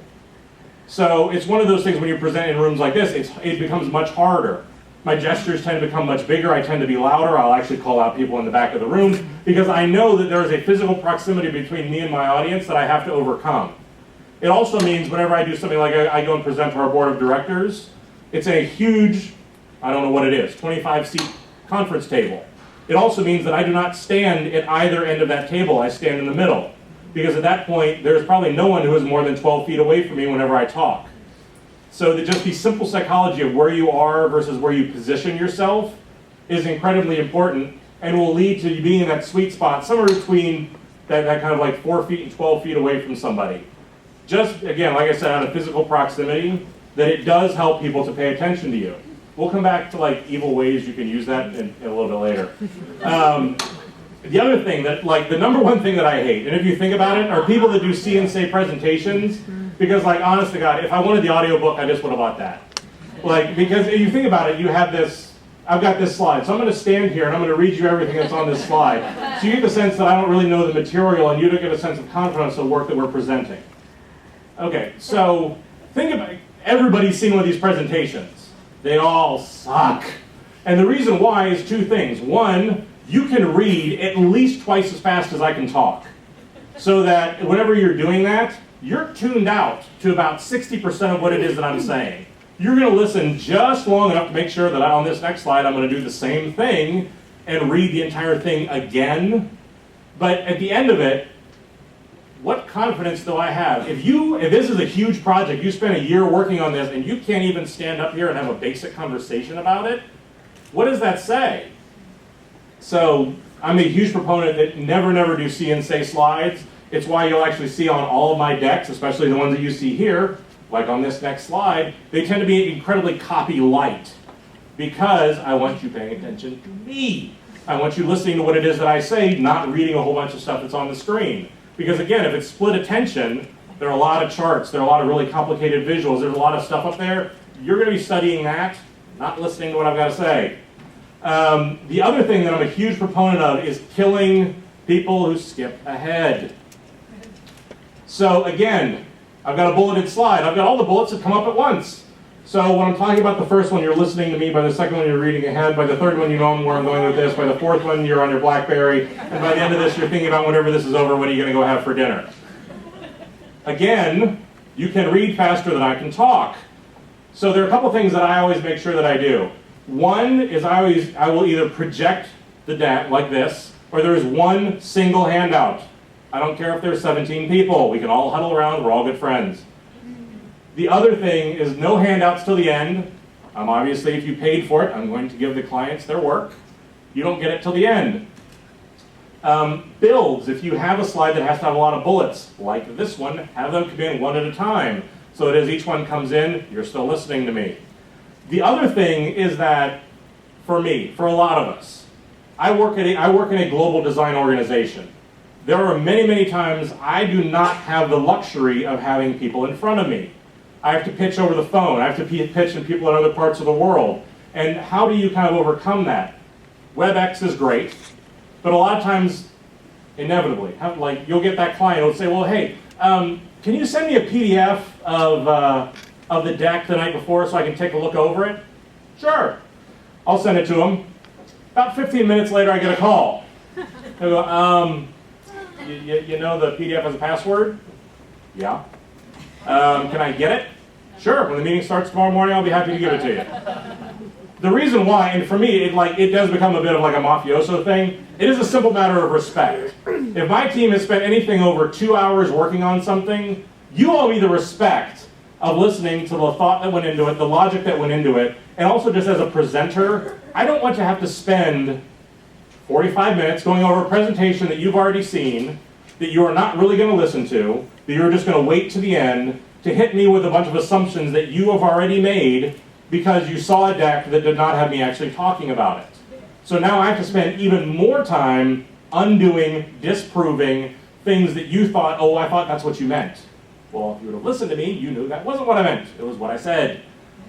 So it's one of those things when you present in rooms like this, it becomes much harder. My gestures tend to become much bigger. I tend to be louder. I'll actually call out people in the back of the room because I know that there is a physical proximity between me and my audience that I have to overcome. It also means whenever I do something like I go and present to our board of directors, it's a huge, I don't know what it is, 25-seat conference table. It also means that I do not stand at either end of that table. I stand in the middle. Because at that point, there's probably no one who is more than 12 feet away from me whenever I talk. So that just the simple psychology of where you are versus where you position yourself is incredibly important and will lead to you being in that sweet spot somewhere between that kind of like 4 feet and 12 feet away from somebody. Just, again, like I said, out of physical proximity, that it does help people to pay attention to you. We'll come back to like evil ways you can use that in a little bit later. The other thing that, like, the number one thing that I hate, and if you think about it, are people that do see and say presentations, because, like, honest to God, if I wanted the audiobook, I just would have bought that. Like, because if you think about it, you have this, I've got this slide, so I'm going to stand here and I'm going to read you everything that's on this slide. So you get the sense that I don't really know the material, and you don't get a sense of confidence of the work that we're presenting. Okay, so think about it. Everybody's seen one of these presentations. They all suck. And the reason why is two things. One, you can read at least twice as fast as I can talk. So that whenever you're doing that, you're tuned out to about 60% of what it is that I'm saying. You're going to listen just long enough to make sure that on this next slide I'm going to do the same thing and read the entire thing again. But at the end of it, what confidence do I have? If this is a huge project, you spent a year working on this and you can't even stand up here and have a basic conversation about it, what does that say? So I'm a huge proponent that never do see and say slides. It's why you'll actually see on all of my decks, especially the ones that you see here, like on this next slide, they tend to be incredibly copy light because I want you paying attention to me. I want you listening to what it is that I say, not reading a whole bunch of stuff that's on the screen. Because again, if it's split attention, there are a lot of charts, there are a lot of really complicated visuals, there's a lot of stuff up there. You're going to be studying that, not listening to what I've got to say. The other thing that I'm a huge proponent of is killing people who skip ahead. So again, I've got a bulleted slide. I've got all the bullets that come up at once. So when I'm talking about the first one, you're listening to me. By the second one, you're reading ahead. By the third one, you know where I'm going with this. By the fourth one, you're on your BlackBerry. And by the end of this, you're thinking about whenever this is over, what are you going to go have for dinner? Again, you can read faster than I can talk. So there are a couple things that I always make sure that I do. One is I will either project the deck like this, or there is one single handout. I don't care if there's 17 people. We can all huddle around. We're all good friends. The other thing is no handouts till the end. Obviously, if you paid for it, I'm going to give the clients their work. You don't get it till the end. Builds, if you have a slide that has to have a lot of bullets, like this one, have them come in one at a time. So that as each one comes in, you're still listening to me. The other thing is that, for me, for a lot of us, I work in a global design organization. There are many, many times I do not have the luxury of having people in front of me. I have to pitch over the phone. I have to pitch to people in other parts of the world. And how do you kind of overcome that? WebEx is great, but a lot of times, inevitably, like you'll get that client who'll say, well, hey, can you send me a PDF of the deck the night before so I can take a look over it? Sure. I'll send it to them. About 15 minutes later, I get a call. They go, you know the PDF has a password? Yeah. Can I get it? Sure. When the meeting starts tomorrow morning, I'll be happy to give it to you. The reason why, and for me, it does become a bit of like a mafioso thing. It is a simple matter of respect. If my team has spent anything over 2 hours working on something, you owe me the respect of listening to the thought that went into it, the logic that went into it, and also just as a presenter, I don't want to have to spend 45 minutes going over a presentation that you've already seen, that you are not really going to listen to, that you're just going to wait to the end to hit me with a bunch of assumptions that you have already made because you saw a deck that did not have me actually talking about it. So now I have to spend even more time undoing, disproving things that you thought, oh, I thought that's what you meant. Well, if you would have listened to me, you knew that wasn't what I meant. It was what I said.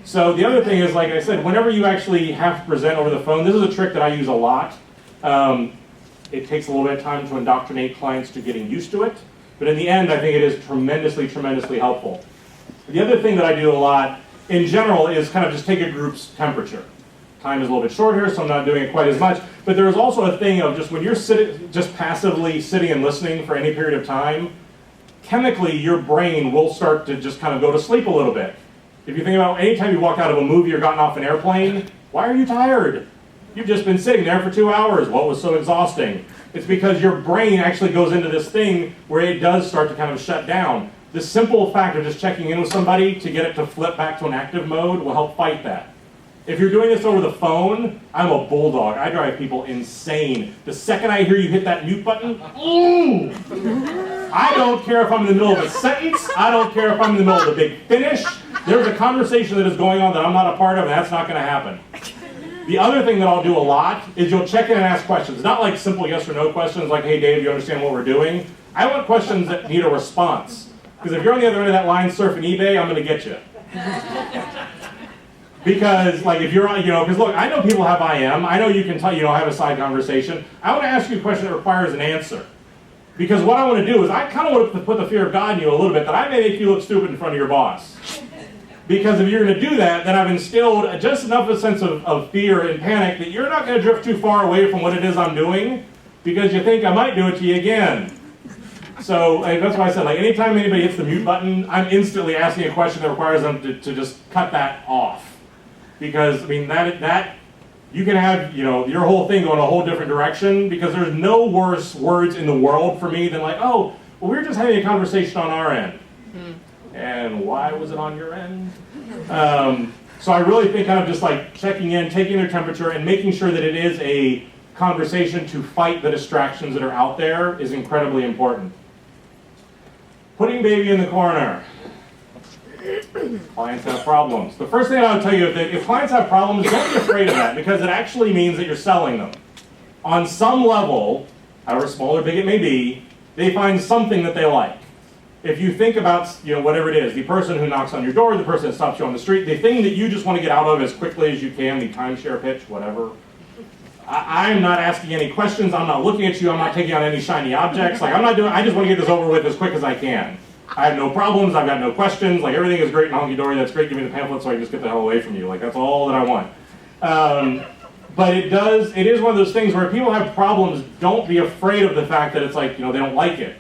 So the other thing is, like I said, whenever you actually have to present over the phone, this is a trick that I use a lot. It takes a little bit of time to indoctrinate clients to getting used to it. But in the end, I think it is tremendously, tremendously helpful. The other thing that I do a lot, in general, is kind of just take a group's temperature. Time is a little bit short here, so I'm not doing it quite as much. But there is also a thing of just when you're just passively sitting and listening for any period of time, chemically, your brain will start to just kind of go to sleep a little bit. If you think about anytime you walk out of a movie or gotten off an airplane, why are you tired? You've just been sitting there for 2 hours. What was so exhausting? It's because your brain actually goes into this thing where it does start to kind of shut down. The simple fact of just checking in with somebody to get it to flip back to an active mode will help fight that. If you're doing this over the phone, I'm a bulldog. I drive people insane. The second I hear you hit that mute button, ooh! I don't care if I'm in the middle of a sentence. I don't care if I'm in the middle of the big finish. There's a conversation that is going on that I'm not a part of, and that's not going to happen. The other thing that I'll do a lot is you'll check in and ask questions. Not like simple yes or no questions like, hey Dave, you understand what we're doing? I want questions that need a response. Because if you're on the other end of that line surfing eBay, I'm going to get you. Because like if you're on, because look, I know people have IM. I know you can tell, have a side conversation. I want to ask you a question that requires an answer. Because what I want to do is I kind of want to put the fear of God in you a little bit, that I may make you look stupid in front of your boss. Because if you're going to do that, then I've instilled just enough of a sense of fear and panic that you're not going to drift too far away from what it is I'm doing, because you think I might do it to you again. So that's why I said, like, anytime anybody hits the mute button, I'm instantly asking a question that requires them to just cut that off. Because, I mean, that you can have, your whole thing going a whole different direction, because there's no worse words in the world for me than like, oh, well, we were just having a conversation on our end. And why was it on your end? So I really think kind of just like checking in, taking their temperature, and making sure that it is a conversation to fight the distractions that are out there is incredibly important. Putting baby in the corner. Clients have problems. The first thing I would tell you is that if clients have problems, don't be afraid of that, because it actually means that you're selling them. On some level, however small or big it may be, they find something that they like. If you think about, whatever it is, the person who knocks on your door, the person that stops you on the street, the thing that you just want to get out of as quickly as you can, the timeshare pitch, whatever. I'm not asking any questions. I'm not looking at you. I'm not taking out any shiny objects. Like, I just want to get this over with as quick as I can. I have no problems. I've got no questions. Like, everything is great and honky-dory. That's great. Give me the pamphlet so I can just get the hell away from you. Like, that's all that I want. But it is one of those things where people have problems. Don't be afraid of the fact that it's like, they don't like it.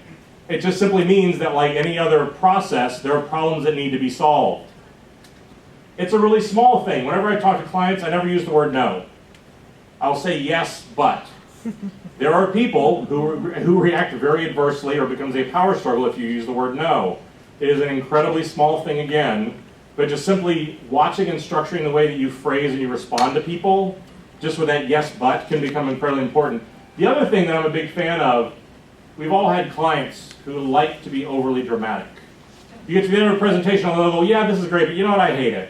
It just simply means that, like any other process, there are problems that need to be solved. It's a really small thing. Whenever I talk to clients, I never use the word no. I'll say yes, but. There are people who react very adversely, or becomes a power struggle if you use the word no. It is an incredibly small thing again, but just simply watching and structuring the way that you phrase and you respond to people, just with that yes but, can become incredibly important. The other thing that I'm a big fan of, we've all had clients who like to be overly dramatic. You get to the end of a presentation and they'll go, yeah, this is great, but you know what, I hate it.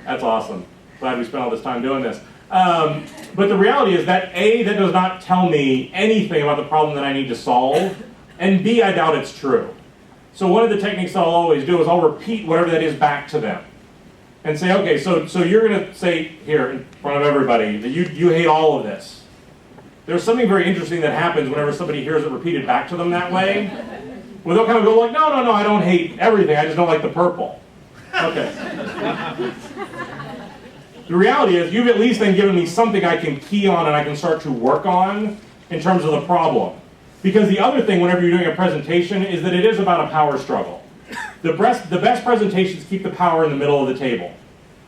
That's awesome. Glad we spent all this time doing this. But the reality is that A, that does not tell me anything about the problem that I need to solve, and B, I doubt it's true. So one of the techniques I'll always do is I'll repeat whatever that is back to them. And say, okay, so you're going to say here in front of everybody that you hate all of this. There's something very interesting that happens whenever somebody hears it repeated back to them that way. Well, they'll kind of go like, no, I don't hate everything, I just don't like the purple. Okay. The reality is you've at least then given me something I can key on and I can start to work on in terms of the problem. Because the other thing whenever you're doing a presentation is that it is about a power struggle. The best presentations keep the power in the middle of the table.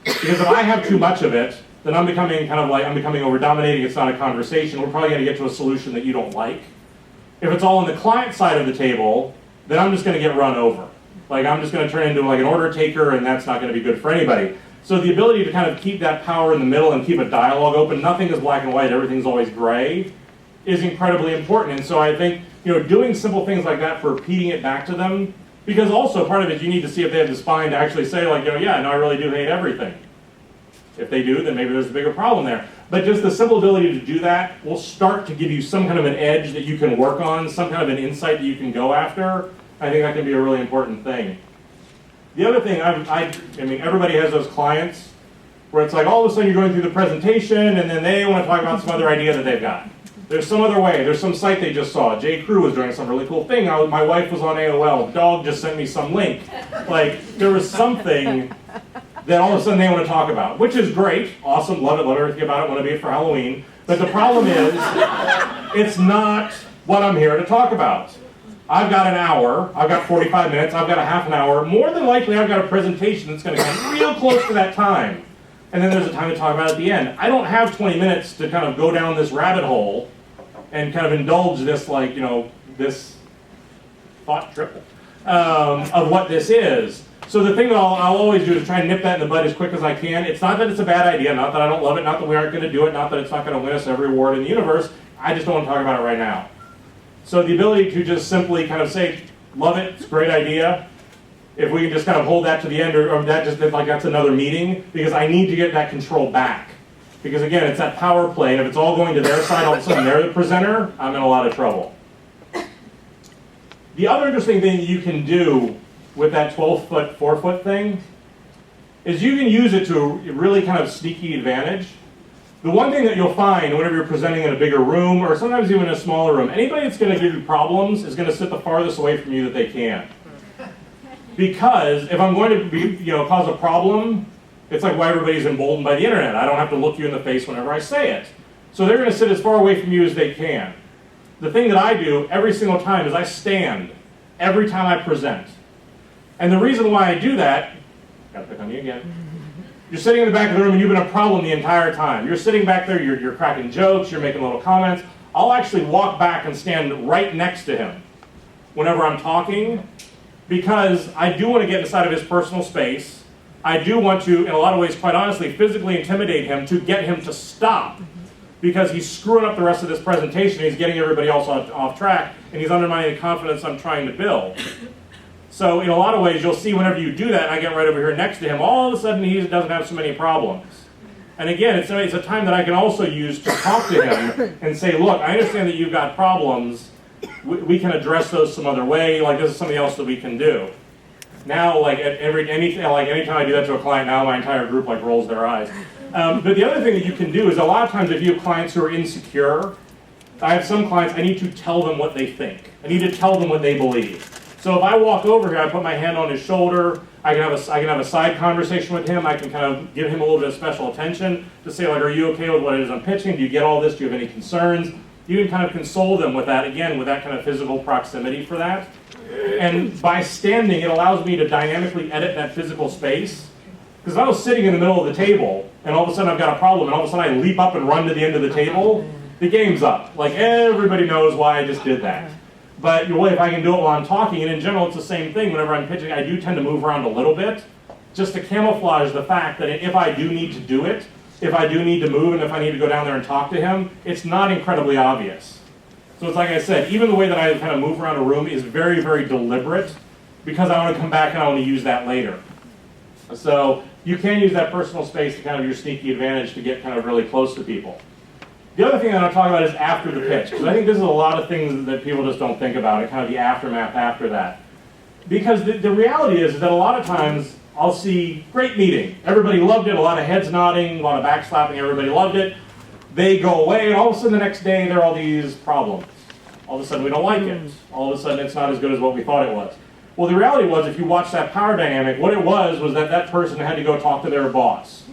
Because if I have too much of it, then I'm becoming over dominating, it's not a conversation, we're probably going to get to a solution that you don't like. If it's all on the client side of the table, then I'm just going to get run over. Like I'm just going to turn into like an order taker, and that's not going to be good for anybody. So the ability to kind of keep that power in the middle and keep a dialogue open, nothing is black and white, everything's always gray, is incredibly important. And so I think, doing simple things like that for repeating it back to them, because also part of it, you need to see if they have the spine to actually say like, yeah, no, I really do hate everything. If they do, then maybe there's a bigger problem there. But just the simple ability to do that will start to give you some kind of an edge that you can work on, some kind of an insight that you can go after. I think that can be a really important thing. The other thing, I mean, everybody has those clients where it's like all of a sudden you're going through the presentation and then they want to talk about some other idea that they've got. There's some other way. There's some site they just saw. J. Crew was doing some really cool thing. My wife was on AOL. Dog just sent me some link. Like, there was something that all of a sudden they want to talk about, which is great. Awesome. Love it. Love everything about it. Want to be it for Halloween. But the problem is, it's not what I'm here to talk about. I've got an hour. I've got 45 minutes. I've got a half an hour. More than likely, I've got a presentation that's going to come real close to that time. And then there's a time to talk about it at the end. I don't have 20 minutes to kind of go down this rabbit hole and kind of indulge this, this thought triple of what this is. So the thing that I'll always do is try and nip that in the bud as quick as I can. It's not that it's a bad idea, not that I don't love it, not that we aren't going to do it, not that it's not going to win us every award in the universe. I just don't want to talk about it right now. So the ability to just simply kind of say, love it, it's a great idea. If we can just kind of hold that to the end, or that just like that's another meeting, because I need to get that control back. Because again, it's that power play, and if it's all going to their side, all of a sudden they're the presenter, I'm in a lot of trouble. The other interesting thing that you can do with that 12-foot, 4-foot thing is you can use it to a really kind of sneaky advantage. The one thing that you'll find whenever you're presenting in a bigger room, or sometimes even a smaller room, anybody that's going to give you problems is going to sit the farthest away from you that they can. Because if I'm going to be, cause a problem, it's like why everybody's emboldened by the internet. I don't have to look you in the face whenever I say it. So they're going to sit as far away from you as they can. The thing that I do every single time is I stand every time I present. And the reason why I do that, gotta pick on you again. You're sitting in the back of the room and you've been a problem the entire time. You're sitting back there, you're cracking jokes, you're making little comments. I'll actually walk back and stand right next to him whenever I'm talking, because I do want to get inside of his personal space. I do want to, in a lot of ways, quite honestly, physically intimidate him to get him to stop, because he's screwing up the rest of this presentation, he's getting everybody else off track, and he's undermining the confidence I'm trying to build. So in a lot of ways, you'll see whenever you do that, and I get right over here next to him, all of a sudden he doesn't have so many problems. And again, it's a time that I can also use to talk to him and say, look, I understand that you've got problems. We can address those some other way. Like, this is something else that we can do. Now, anytime I do that to a client, now my entire group rolls their eyes. But the other thing that you can do is a lot of times if you have clients who are insecure, I have some clients, I need to tell them what they think. I need to tell them what they believe. So if I walk over here, I put my hand on his shoulder, I can have a side conversation with him, I can kind of give him a little bit of special attention to say, are you okay with what it is I'm pitching? Do you get all this? Do you have any concerns? You can kind of console them with that, again, with that kind of physical proximity for that. And by standing, it allows me to dynamically edit that physical space. Because if I was sitting in the middle of the table, and all of a sudden I've got a problem, and all of a sudden I leap up and run to the end of the table, the game's up. Everybody knows why I just did that. But well, if I can do it while I'm talking, and in general it's the same thing whenever I'm pitching, I do tend to move around a little bit, just to camouflage the fact that if I do need to do it, if I do need to move, and if I need to go down there and talk to him, it's not incredibly obvious. So it's like I said, even the way that I kind of move around a room is very, very deliberate, because I want to come back and I want to use that later. So you can use that personal space to kind of your sneaky advantage to get kind of really close to people. The other thing that I'm talking about is after the pitch, because I think this is a lot of things that people just don't think about, and kind of the aftermath after that. Because the reality is that a lot of times I'll see great meeting, everybody loved it, a lot of heads nodding, a lot of backslapping, everybody loved it. They go away, and all of a sudden the next day there are all these problems. All of a sudden we don't like it. All of a sudden it's not as good as what we thought it was. Well, the reality was, if you watch that power dynamic, what it was that that person had to go talk to their boss,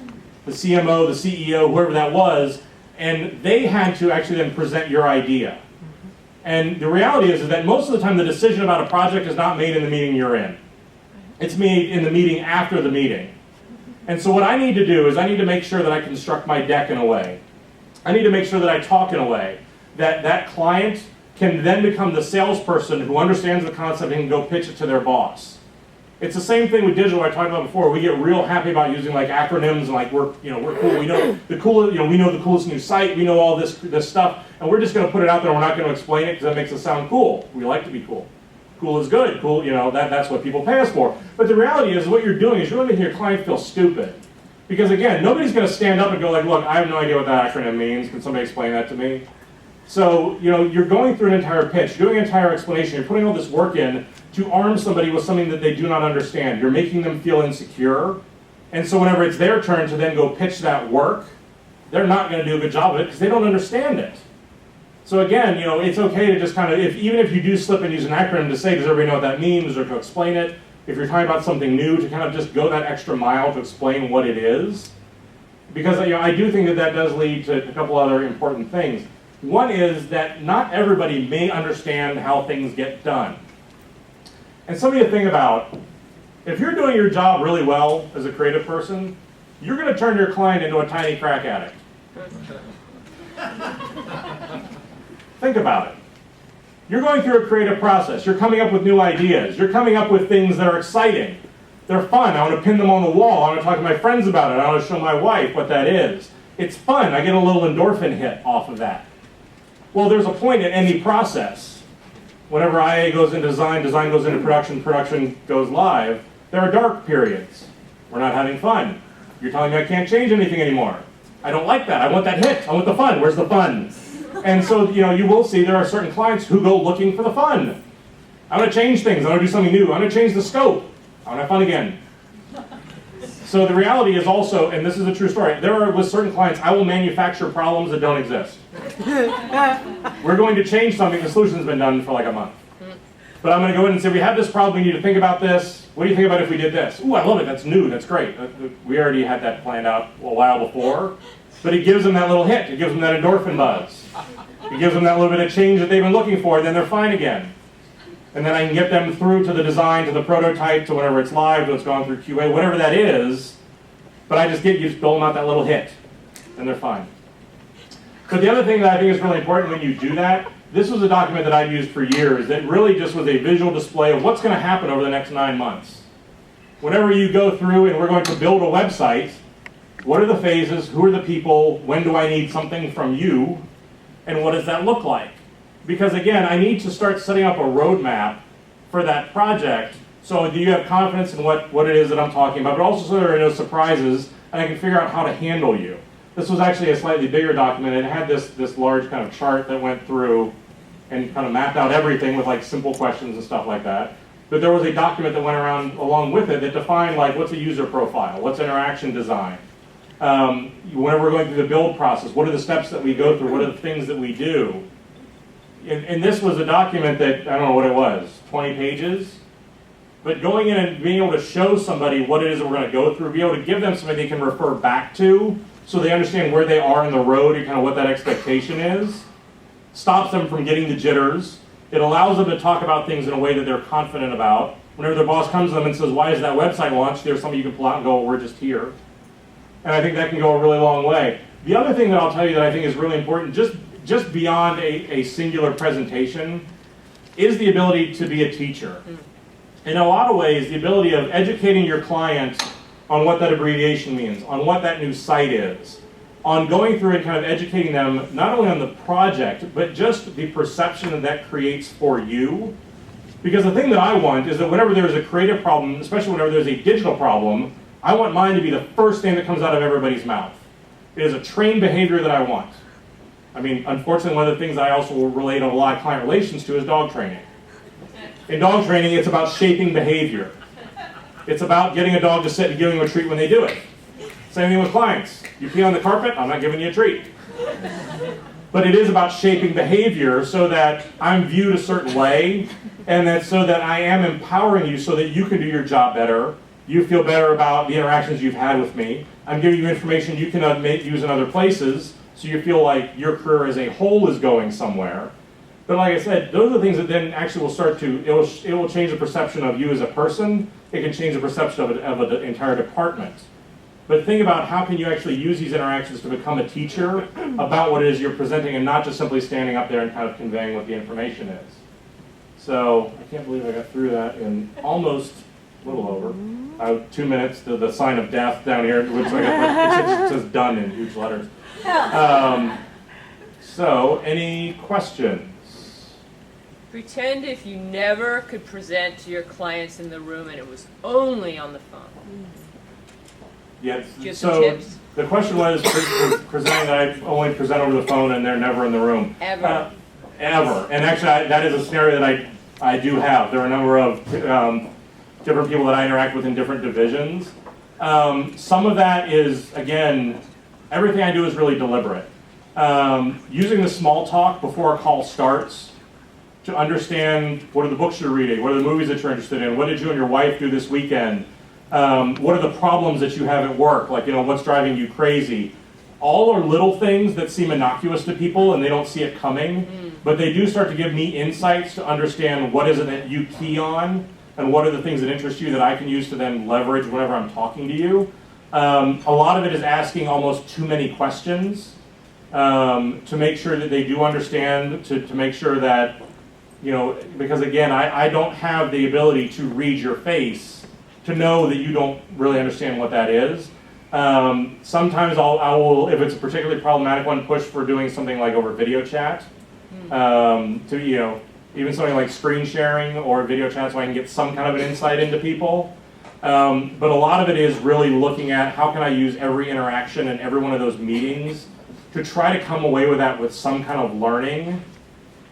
the CMO, the CEO, whoever that was, and they had to actually then present your idea. And the reality is that most of the time the decision about a project is not made in the meeting you're in. It's made in the meeting after the meeting. And so what I need to do is I need to make sure that I construct my deck in a way. I need to make sure that I talk in a way that that client can then become the salesperson who understands the concept and can go pitch it to their boss. It's the same thing with digital I talked about before. We get real happy about using like acronyms and like we're cool. We know the cool, we know the coolest new site. We know all this stuff, and we're just going to put it out there. We're not going to explain it because that makes us sound cool. We like to be cool. Cool is good. Cool, that's what people pay us for. But the reality is, what you're doing is you're making your client feel stupid, because again, nobody's going to stand up and go like, "Look, I have no idea what that acronym means. Can somebody explain that to me?" So you're going through an entire pitch, doing an entire explanation. You're putting all this work in to arm somebody with something that they do not understand. You're making them feel insecure. And so whenever it's their turn to then go pitch that work, they're not going to do a good job of it because they don't understand it. So again, it's okay to just kind of, even if you do slip and use an acronym to say, does everybody know what that means, or to explain it, if you're talking about something new, to kind of just go that extra mile to explain what it is. Because I do think that does lead to a couple other important things. One is that not everybody may understand how things get done. And something to think about, if you're doing your job really well as a creative person, you're going to turn your client into a tiny crack addict. Think about it. You're going through a creative process. You're coming up with new ideas. You're coming up with things that are exciting. They're fun. I want to pin them on the wall. I want to talk to my friends about it. I want to show my wife what that is. It's fun. I get a little endorphin hit off of that. Well, there's a point in any process. Whenever IA goes into design, design goes into production, production goes live, there are dark periods. We're not having fun. You're telling me I can't change anything anymore. I don't like that. I want that hit. I want the fun. Where's the fun? And so, you will see there are certain clients who go looking for the fun. I want to change things. I want to do something new. I want to change the scope. I want to have fun again. So the reality is also, and this is a true story, there are with certain clients, I will manufacture problems that don't exist. We're going to change something, the solution's been done for like a month. But I'm going to go in and say, we have this problem, we need to think about this. What do you think about if we did this? Ooh, I love it, that's new, that's great. We already had that planned out a while before. But it gives them that little hit, it gives them that endorphin buzz. It gives them that little bit of change that they've been looking for, and then they're fine again. And then I can get them through to the design, to the prototype, to whenever it's live, to it's gone through QA, whatever that is. But I just dole them out that little hit, and they're fine. But the other thing that I think is really important when you do that, this was a document that I've used for years that really just was a visual display of what's going to happen over the next 9 months. Whenever you go through and we're going to build a website, what are the phases, who are the people, when do I need something from you, and what does that look like? Because again, I need to start setting up a roadmap for that project so that you have confidence in what it is that I'm talking about, but also so there are no surprises and I can figure out how to handle you. This was actually a slightly bigger document. It had this large kind of chart that went through and kind of mapped out everything with like simple questions and stuff like that. But there was a document that went around along with it that defined like what's a user profile, what's interaction design. Whenever we're going through the build process, what are the steps that we go through, what are the things that we do? And this was a document that, I don't know what it was, 20 pages? But going in and being able to show somebody what it is that we're going to go through, be able to give them something they can refer back to so they understand where they are in the road and kind of what that expectation is, stops them from getting the jitters. It allows them to talk about things in a way that they're confident about. Whenever their boss comes to them and says, why is that website launched? There's something you can pull out and go, we're just here. And I think that can go a really long way. The other thing that I'll tell you that I think is really important, just beyond a singular presentation, is the ability to be a teacher. In a lot of ways, the ability of educating your client on what that abbreviation means, on what that new site is, on going through and kind of educating them not only on the project, but just the perception that that creates for you. Because the thing that I want is that whenever there's a creative problem, especially whenever there's a digital problem, I want mine to be the first thing that comes out of everybody's mouth. It is a trained behavior that I want. I mean, unfortunately, one of the things I also will relate a lot of client relations to is dog training. In dog training, it's about shaping behavior. It's about getting a dog to sit and giving them a treat when they do it. Same thing with clients. You pee on the carpet, I'm not giving you a treat. But it is about shaping behavior so that I'm viewed a certain way, and that so that I am empowering you so that you can do your job better. You feel better about the interactions you've had with me. I'm giving you information you can use in other places, so you feel like your career as a whole is going somewhere. But like I said, those are the things that then actually will start to, it will change the perception of you as a person. It can change the perception of an entire department. But think about how can you actually use these interactions to become a teacher about what it is you're presenting and not just simply standing up there and kind of conveying what the information is. So I can't believe I got through that in almost a little over. 2 minutes to the sign of death down here, which it says done in huge letters. So any questions? Pretend if you never could present to your clients in the room and it was only on the phone. Yes. Do you have some So tips? the question was presenting that I only present over the phone and they're never in the room. Ever. Ever. And actually, that is a scenario that I do have. There are a number of different people that I interact with in different divisions. Some of that is, again, everything I do is really deliberate. Using the small talk before a call starts to understand what are the books you're reading, what are the movies that you're interested in, what did you and your wife do this weekend, what are the problems that you have at work, like, what's driving you crazy. All are little things that seem innocuous to people and they don't see it coming, but they do start to give me insights to understand what is it that you key on and what are the things that interest you that I can use to then leverage whenever I'm talking to you. A lot of it is asking almost too many questions to make sure that they do understand, to make sure that, because again, I don't have the ability to read your face to know that you don't really understand what that is. Sometimes I will, if it's a particularly problematic one, push for doing something like over video chat, to, even something like screen sharing or video chat so I can get some kind of an insight into people. But a lot of it is really looking at how can I use every interaction and every one of those meetings to try to come away with that with some kind of learning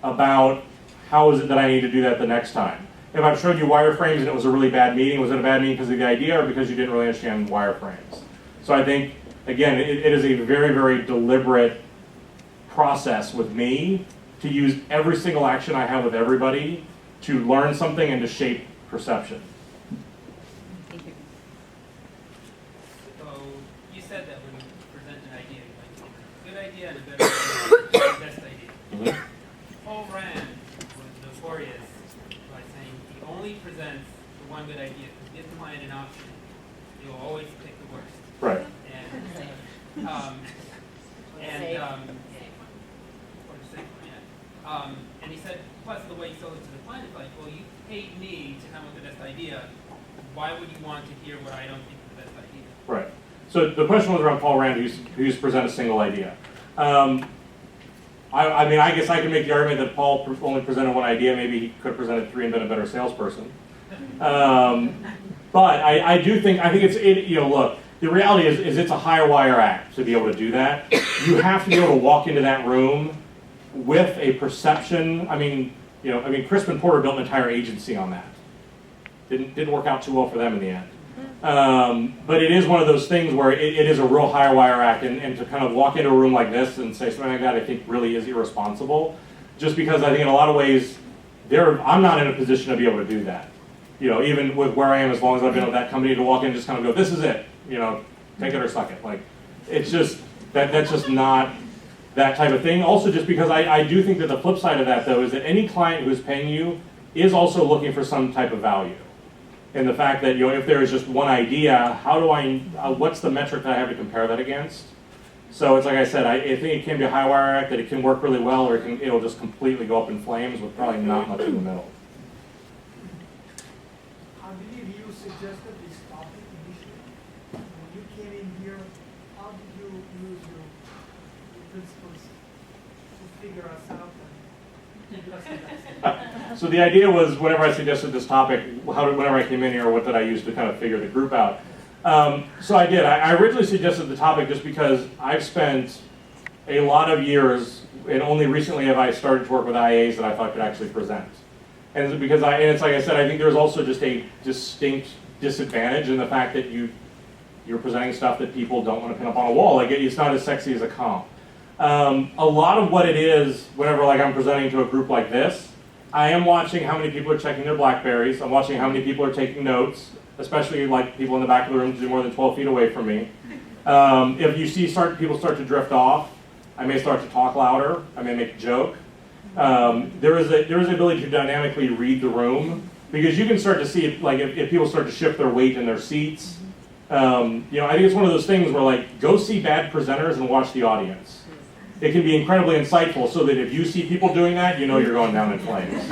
about how is it that I need to do that the next time. If I've showed you wireframes and it was a really bad meeting, was it a bad meeting because of the idea or because you didn't really understand wireframes? So I think, again, it is a very, very deliberate process with me to use every single action I have with everybody to learn something and to shape perception. Thank you. So you said that when you present an idea, you like a good idea and a better idea, and the best idea. Paul Rand was notorious by saying he only presents the one good idea. If you give the client an option, he will always pick the worst. Right. And he said, plus the way you sold it to the client is like, well, you paid me to come up with the best idea. Why would you want to hear what I don't think is the best idea? Right. So the question was around Paul Rand, who used to present a single idea. I mean, I guess I could make the argument that Paul only presented one idea. Maybe he could have presented three and been a better salesperson. But I think it's, look, the reality is it's a higher wire act to be able to do that. You have to be able to walk into that room with a perception. I mean, Crisp and Porter built an entire agency on that. Didn't work out too well for them in the end. But it is one of those things where it is a real higher wire act, and to kind of walk into a room like this and say something like that, I think really is irresponsible. Just because I think in a lot of ways, I'm not in a position to be able to do that. Even with where I am, as long as I've been with that company, to walk in and just kind of go, this is it. Take it or suck it. Like, it's just that's just not that type of thing. Also, just because I do think that the flip side of that, though, is that any client who's paying you is also looking for some type of value. And the fact that, if there is just one idea, how do what's the metric that I have to compare that against? So it's like I said, I think it can be a high wire act that it can work really well, or it'll just completely go up in flames with probably not much in the middle. I believe you suggested this topic initially. When you came in here, how did you use your principles to figure us out and give us the best? So the idea was, whenever I suggested this topic, whenever I came in here, what did I use to kind of figure the group out? So I did. I originally suggested the topic just because I've spent a lot of years, and only recently have I started to work with IAs that I thought could actually present. And it's because and it's like I said, I think there's also just a distinct disadvantage in the fact that you're presenting stuff that people don't want to pin up on a wall. Like, it's not as sexy as a comp. A lot of what it is, whenever like I'm presenting to a group like this, I am watching how many people are checking their BlackBerries. I'm watching how many people are taking notes, especially like people in the back of the room more than 12 feet away from me. If you see people start to drift off, I may start to talk louder. I may make a joke. There is an ability to dynamically read the room, because you can start to see like if people start to shift their weight in their seats. I think it's one of those things where like go see bad presenters and watch the audience. It can be incredibly insightful, so that if you see people doing that, you know you're going down in flames.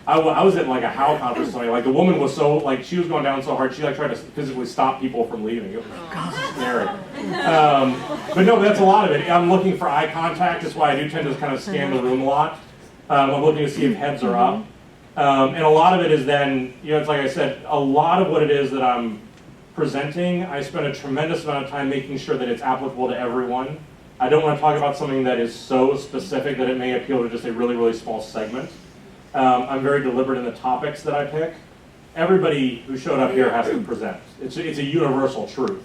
I was at like a HOW conference or something. Like the woman was so like she was going down so hard she like tried to physically stop people from leaving. It was scary. But no, that's a lot of it. I'm looking for eye contact. That's why I do tend to kind of scan the room a lot. I'm looking to see if heads are up, and a lot of it is then it's like I said, a lot of what it is that I'm presenting, I spend a tremendous amount of time making sure that it's applicable to everyone. I don't want to talk about something that is so specific that it may appeal to just a really, really small segment. I'm very deliberate in the topics that I pick. Everybody who showed up here has to present. It's a universal truth.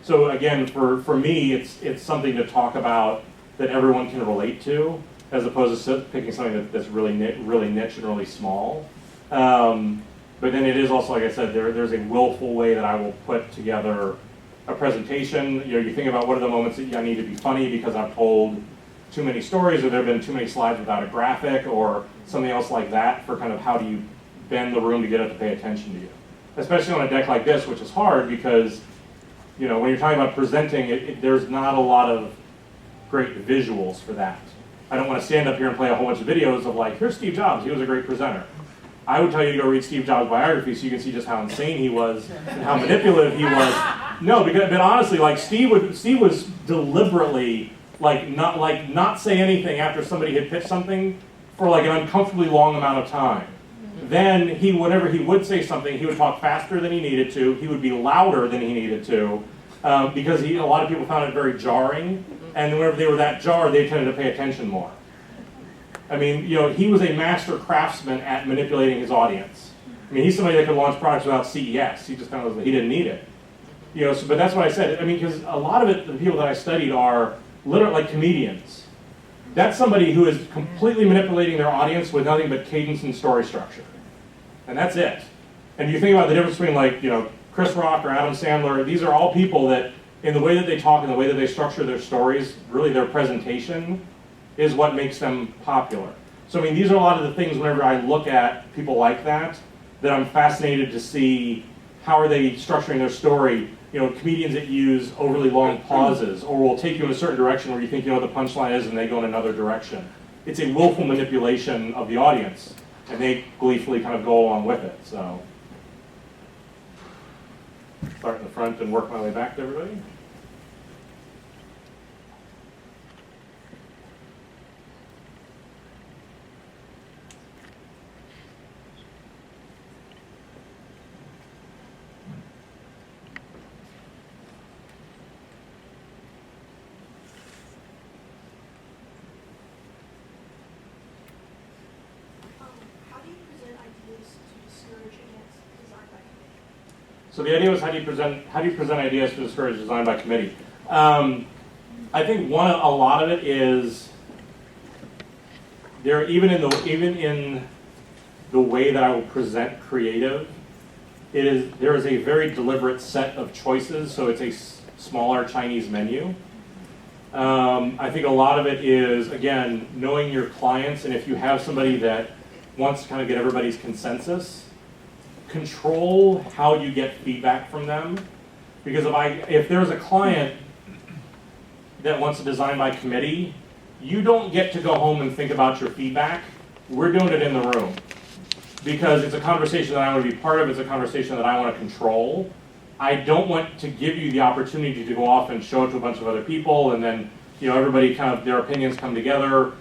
So again, for me, it's something to talk about that everyone can relate to, as opposed to picking something that's really niche and really small. But then it is also, like I said, there's a willful way that I will put together a presentation. You think about what are the moments that I need to be funny because I've told too many stories, or there have been too many slides without a graphic, or something else like that, for kind of how do you bend the room to get it to pay attention to you. Especially on a deck like this, which is hard because, when you're talking about presenting, there's not a lot of great visuals for that. I don't want to stand up here and play a whole bunch of videos of like, here's Steve Jobs, he was a great presenter. I would tell you to go read Steve Jobs' biography so you can see just how insane he was and how manipulative he was. No, but honestly, like Steve was deliberately not say anything after somebody had pitched something for like an uncomfortably long amount of time. Then whenever he would say something, he would talk faster than he needed to. He would be louder than he needed to, because a lot of people found it very jarring. And whenever they were that jarred, they tended to pay attention more. I mean, he was a master craftsman at manipulating his audience. I mean, he's somebody that could launch products without CES. He just kind of he didn't need it. But that's what I said. I mean, because a lot of it, the people that I studied are literally like comedians. That's somebody who is completely manipulating their audience with nothing but cadence and story structure. And that's it. And you think about the difference between like, Chris Rock or Adam Sandler, these are all people that, in the way that they talk and the way that they structure their stories, really their presentation is what makes them popular. So I mean, these are a lot of the things whenever I look at people like that I'm fascinated to see how are they structuring their story. Comedians that use overly long pauses, or will take you in a certain direction where you think what the punchline is and they go in another direction. It's a willful manipulation of the audience, and they gleefully kind of go along with it. So, start in the front and work my way back to everybody. So the idea was how do you present ideas to discourage design by committee? I think a lot of it is even in the way that I will present creative, there is a very deliberate set of choices. So it's a smaller Chinese menu. I think a lot of it is, again, knowing your clients, and if you have somebody that wants to kind of get everybody's consensus, control how you get feedback from them. Because if there's a client that wants to design by committee, you don't get to go home and think about your feedback. We're doing it in the room. Because it's a conversation that I want to be part of, it's a conversation that I want to control. I don't want to give you the opportunity to go off and show it to a bunch of other people, and then everybody kind of, their opinions come together,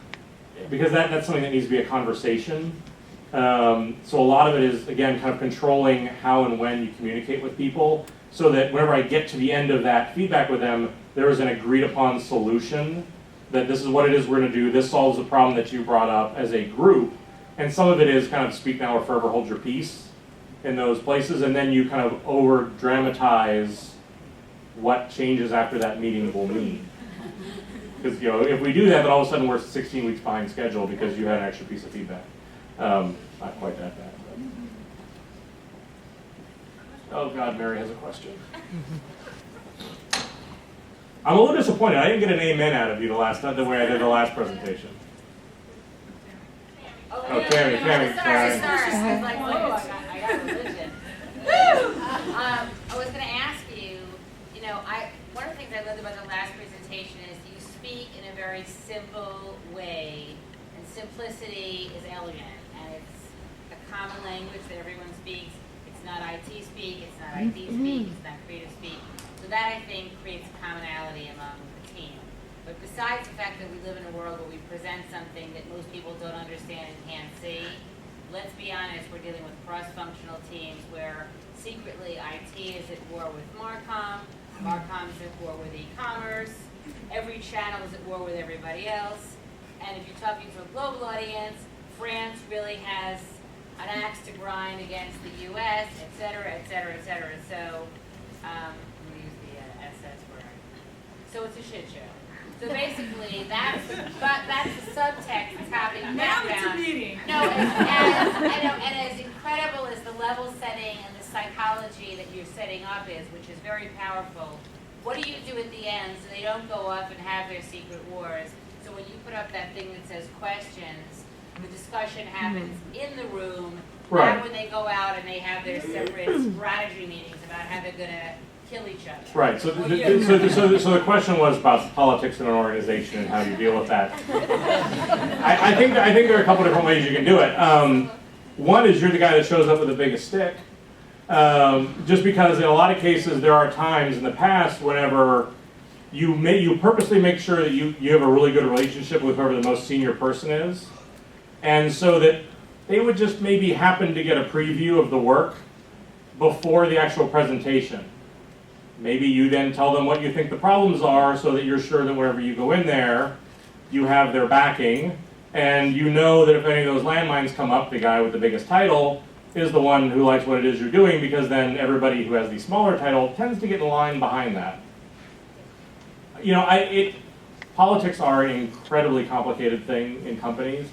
because that's something that needs to be a conversation. So a lot of it is, again, kind of controlling how and when you communicate with people, so that whenever I get to the end of that feedback with them, there is an agreed upon solution, that this is what it is we're going to do, this solves the problem that you brought up as a group. And some of it is kind of speak now or forever hold your peace in those places, and then you kind of over dramatize what changes after that meeting will mean. Because if we do that, then all of a sudden we're 16 weeks behind schedule because you had an extra piece of feedback. Not quite that bad. But. Oh God, Mary has a question. I'm a little disappointed. I didn't get an amen out of you the way I did the last presentation. Oh, Tammy. Sorry. I was like, I got religion. I was going to ask you, one of the things I loved about the last presentation is you speak in a very simple way, and simplicity is elegant, and it's a common language that everyone speaks. It's not IT speak, it's not IT speak, it's not creative speak. So that, I think, creates commonality among the team. But besides the fact that we live in a world where we present something that most people don't understand and can't see, let's be honest, we're dealing with cross-functional teams where secretly IT is at war with Marcom, Marcom's at war with e-commerce, every channel is at war with everybody else, and if you're talking to a global audience, France really has an axe to grind against the US, et cetera, et cetera, et cetera. So, I'm going to use the SS word. So it's a shit show. So basically, that's the subtext that's happening Now background. it's a meeting. No, and as incredible as the level setting and the psychology that you're setting up is, which is very powerful, what do you do at the end so they don't go off and have their secret wars? So when you put up that thing that says questions, the discussion happens in the room, Right. not when they go out and they have their separate strategy meetings about how they're going to kill each other. Right. So the question was about politics in an organization and how you deal with that. I think there are a couple different ways you can do it. One is you're the guy that shows up with the biggest stick. Just because in a lot of cases there are times in the past whenever you purposely make sure that you have a really good relationship with whoever the most senior person is, and so that they would just maybe happen to get a preview of the work before the actual presentation. Maybe you then tell them what you think the problems are so that you're sure that wherever you go in there, you have their backing, and you know that if any of those landmines come up, the guy with the biggest title is the one who likes what it is you're doing, because then everybody who has the smaller title tends to get in line behind that. Politics are an incredibly complicated thing in companies.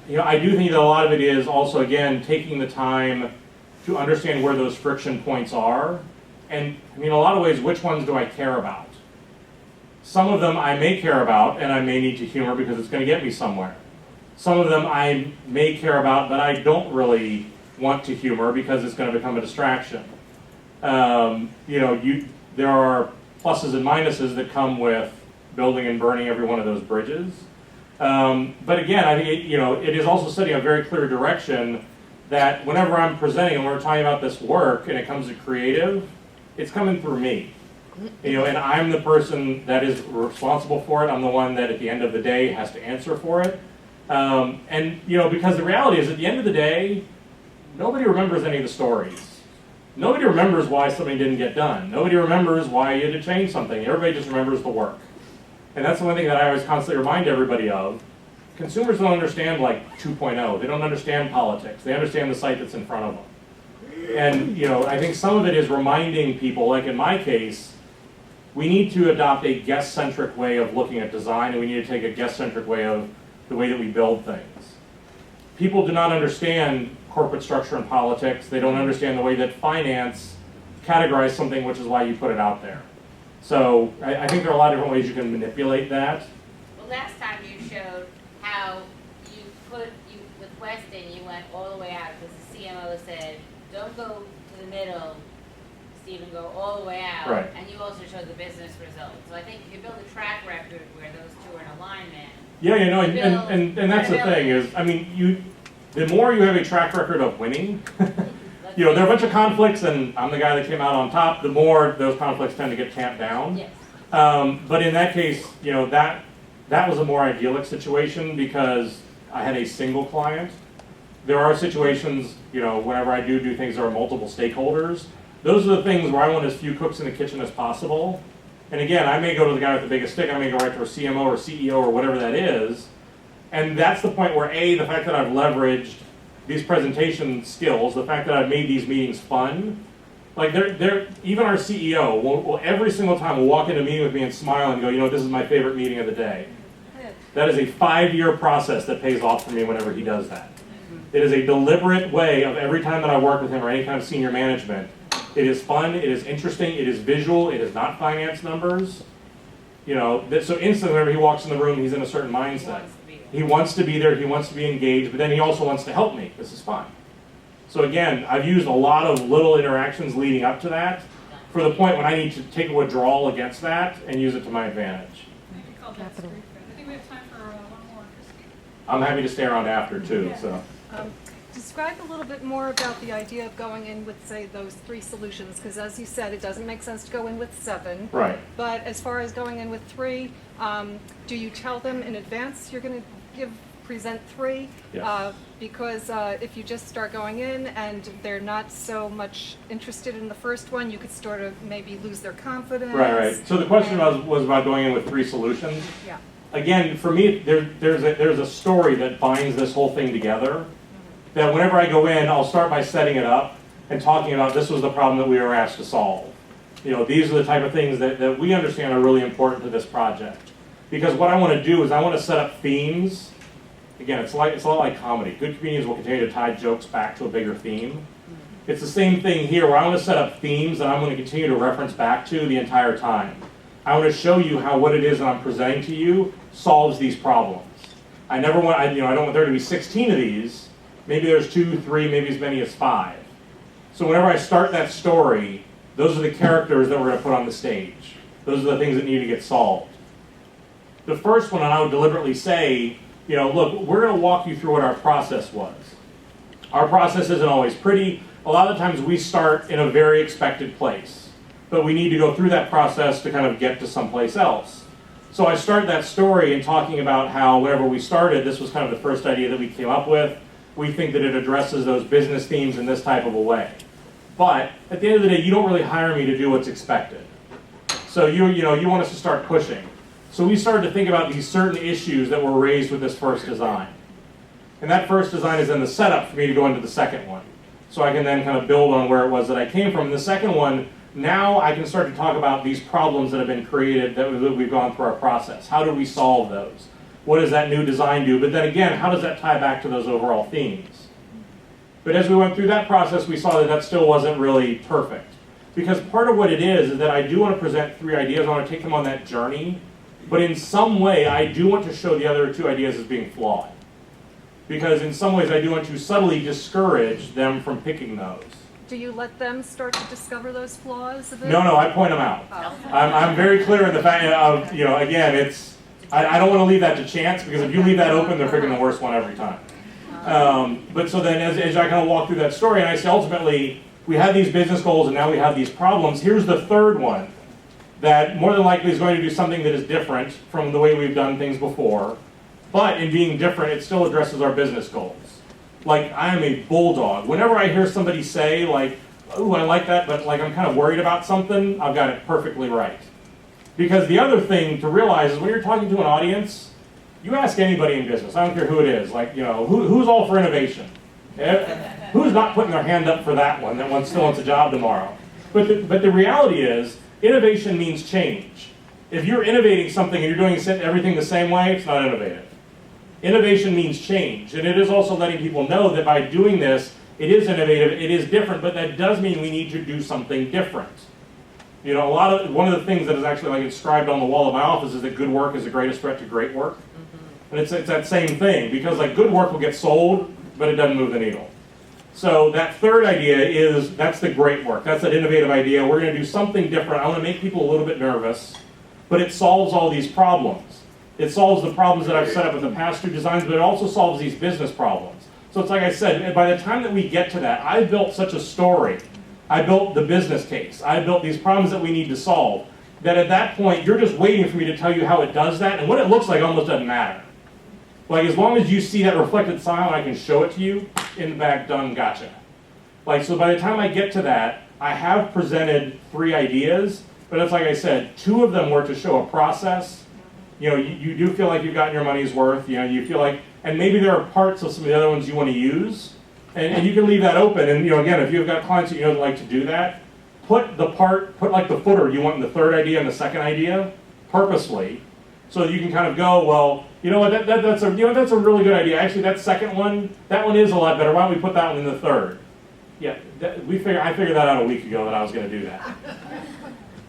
I do think that a lot of it is also, again, taking the time to understand where those friction points are. And in a lot of ways, which ones do I care about? Some of them I may care about and I may need to humor because it's going to get me somewhere. Some of them I may care about, but I don't really want to humor because it's going to become a distraction. There are pluses and minuses that come with building and burning every one of those bridges. But again, I think it is also setting a very clear direction that whenever I'm presenting and we're talking about this work and it comes to creative, it's coming through me. And I'm the person that is responsible for it. I'm the one that at the end of the day has to answer for it. Because the reality is at the end of the day, nobody remembers any of the stories. Nobody remembers why something didn't get done. Nobody remembers why you had to change something. Everybody just remembers the work. And that's the one thing that I always constantly remind everybody of. Consumers don't understand like 2.0. They don't understand politics. They understand the site that's in front of them. And I think some of it is reminding people, like in my case, we need to adopt a guest-centric way of looking at design, and we need to take a guest-centric way of the way that we build things. People do not understand corporate structure and politics. They don't understand the way that finance categorizes something, which is why you put it out there. So I think there are a lot of different ways you can manipulate that. Well, last time you showed how with Weston, you went all the way out because the CMO said, don't go to the middle, Stephen, go all the way out. Right. And you also show the business results. So I think if you build a track record where those two are in alignment. Yeah, you know, and that's the thing is, I mean, the more you have a track record of winning, you know, there are a bunch of conflicts, and I'm the guy that came out on top. The more those conflicts tend to get tamped down. Yes. But in that case, you know, that was a more idyllic situation because I had a single client. There are situations, you know, whenever I do things, there are multiple stakeholders. Those are the things where I want as few cooks in the kitchen as possible. And again, I may go to the guy with the biggest stick, I may go right to a CMO or CEO or whatever that is. And that's the point where the fact that I've leveraged these presentation skills, the fact that I've made these meetings fun, like even our CEO will every single time will walk into a meeting with me and smile and go, you know, this is my favorite meeting of the day. That is a 5-year process that pays off for me whenever he does that. It is a deliberate way of every time that I work with him or any kind of senior management. It is fun, it is interesting, it is visual, it is not finance numbers. You know, so instantly whenever he walks in the room, he's in a certain mindset. He wants to be there, he wants to be engaged, but then he also wants to help me. This is fun. So again, I've used a lot of little interactions leading up to that for the point when I need to take a withdrawal against that and use it to my advantage. I think we have time for one more. I'm happy to stay around after too, so. Describe a little bit more about the idea of going in with, say, those 3 solutions, because as you said, it doesn't make sense to go in with 7. Right. But as far as going in with 3, do you tell them in advance you're going to present 3? Yes. Because if you just start going in and they're not so much interested in the first one, you could sort of maybe lose their confidence. Right. So the question was about going in with 3 solutions. Yeah. Again, for me, there's a story that binds this whole thing together. That whenever I go in, I'll start by setting it up and talking about this was the problem that we were asked to solve. You know, these are the type of things that we understand are really important to this project. Because what I want to do is I want to set up themes. Again, it's a lot like comedy. Good comedians will continue to tie jokes back to a bigger theme. It's the same thing here where I want to set up themes that I'm going to continue to reference back to the entire time. I want to show you how what it is that I'm presenting to you solves these problems. I don't want there to be 16 of these. Maybe there's 2, 3, maybe as many as 5. So whenever I start that story, those are the characters that we're going to put on the stage. Those are the things that need to get solved. The first one, and I would deliberately say, you know, look, we're going to walk you through what our process was. Our process isn't always pretty. A lot of times we start in a very expected place, but we need to go through that process to kind of get to someplace else. So I start that story in talking about how whenever we started, this was kind of the first idea that we came up with. We think that it addresses those business themes in this type of a way. But at the end of the day, you don't really hire me to do what's expected. So you want us to start pushing. So we started to think about these certain issues that were raised with this first design. And that first design is then the setup for me to go into the second one. So I can then kind of build on where it was that I came from. The second one, now I can start to talk about these problems that have been created that we've gone through our process. How do we solve those? What does that new design do? But then again, how does that tie back to those overall themes? But as we went through that process, we saw that still wasn't really perfect. Because part of what it is that I do want to present 3 ideas. I want to take them on that journey. But in some way, I do want to show the other 2 ideas as being flawed. Because in some ways, I do want to subtly discourage them from picking those. Do you let them start to discover those flaws of it? No, I point them out. Oh. I'm very clear in the fact of, you know, again, I don't want to leave that to chance, because if you leave that open, they're picking the worst one every time. But so then as I kind of walk through that story, and I say ultimately, we had these business goals and now we have these problems. Here's the third one that more than likely is going to do something that is different from the way we've done things before. But in being different, it still addresses our business goals. Like, I am a bulldog. Whenever I hear somebody say, like, ooh, I like that, but like I'm kind of worried about something, I've got it perfectly right. Because the other thing to realize is when you're talking to an audience, you ask anybody in business, I don't care who it is, like, you know, who's all for innovation? Who's not putting their hand up for that one that still wants a job tomorrow? But the reality is, innovation means change. If you're innovating something and you're doing everything the same way, it's not innovative. Innovation means change, and it is also letting people know that by doing this, it is innovative, it is different, but that does mean we need to do something different. You know, one of the things that is actually like inscribed on the wall of my office is that good work is the greatest threat to great work. And it's that same thing, because like good work will get sold, but it doesn't move the needle. So that third idea that's the great work. That's an innovative idea. We're going to do something different. I want to make people a little bit nervous, but it solves all these problems. It solves the problems that I've set up with the past two designs, but it also solves these business problems. So it's like I said, by the time that we get to that, I've built such a story. I built the business case. I built these problems that we need to solve, that at that point, you're just waiting for me to tell you how it does that, and what it looks like almost doesn't matter. Like, as long as you see that reflected style, I can show it to you, in the back, done, gotcha. Like, so by the time I get to that, I have presented 3 ideas, but it's like I said, 2 of them were to show a process. You know, you do feel like you've gotten your money's worth, you know, you feel like, and maybe there are parts of some of the other ones you want to use, and you can leave that open, and you know, again, if you've got clients that you know that like to do that, put like the footer you want in the 3rd idea and the 2nd idea, purposely, so that you can kind of go, well, you know what, that's a really good idea. Actually, that 2nd one, that one is a lot better. Why don't we put that one in the 3rd? Yeah, I figured that out a week ago that I was going to do that.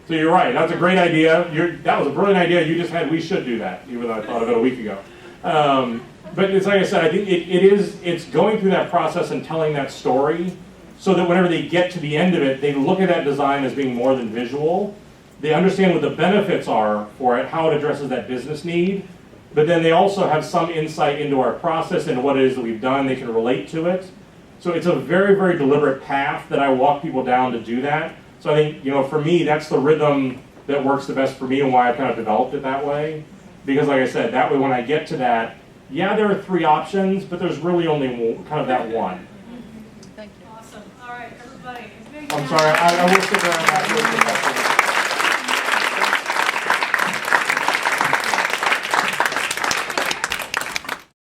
So you're right. That's a great idea. That was a brilliant idea you just had. We should do that, even though I thought of it a week ago. But it's like I said, I think it's going through that process and telling that story, so that whenever they get to the end of it, they look at that design as being more than visual. They understand what the benefits are for it, how it addresses that business need, but then they also have some insight into our process and what it is that we've done. They can relate to it. So it's a very, very deliberate path that I walk people down to do that. So I think, you know, for me, that's the rhythm that works the best for me and why I've kind of developed it that way. Because like I said, that way when I get to that, yeah, there are 3 options, but there's really only kind of that one. Thank you. Awesome. All right, everybody. I'm sorry, I will sit there and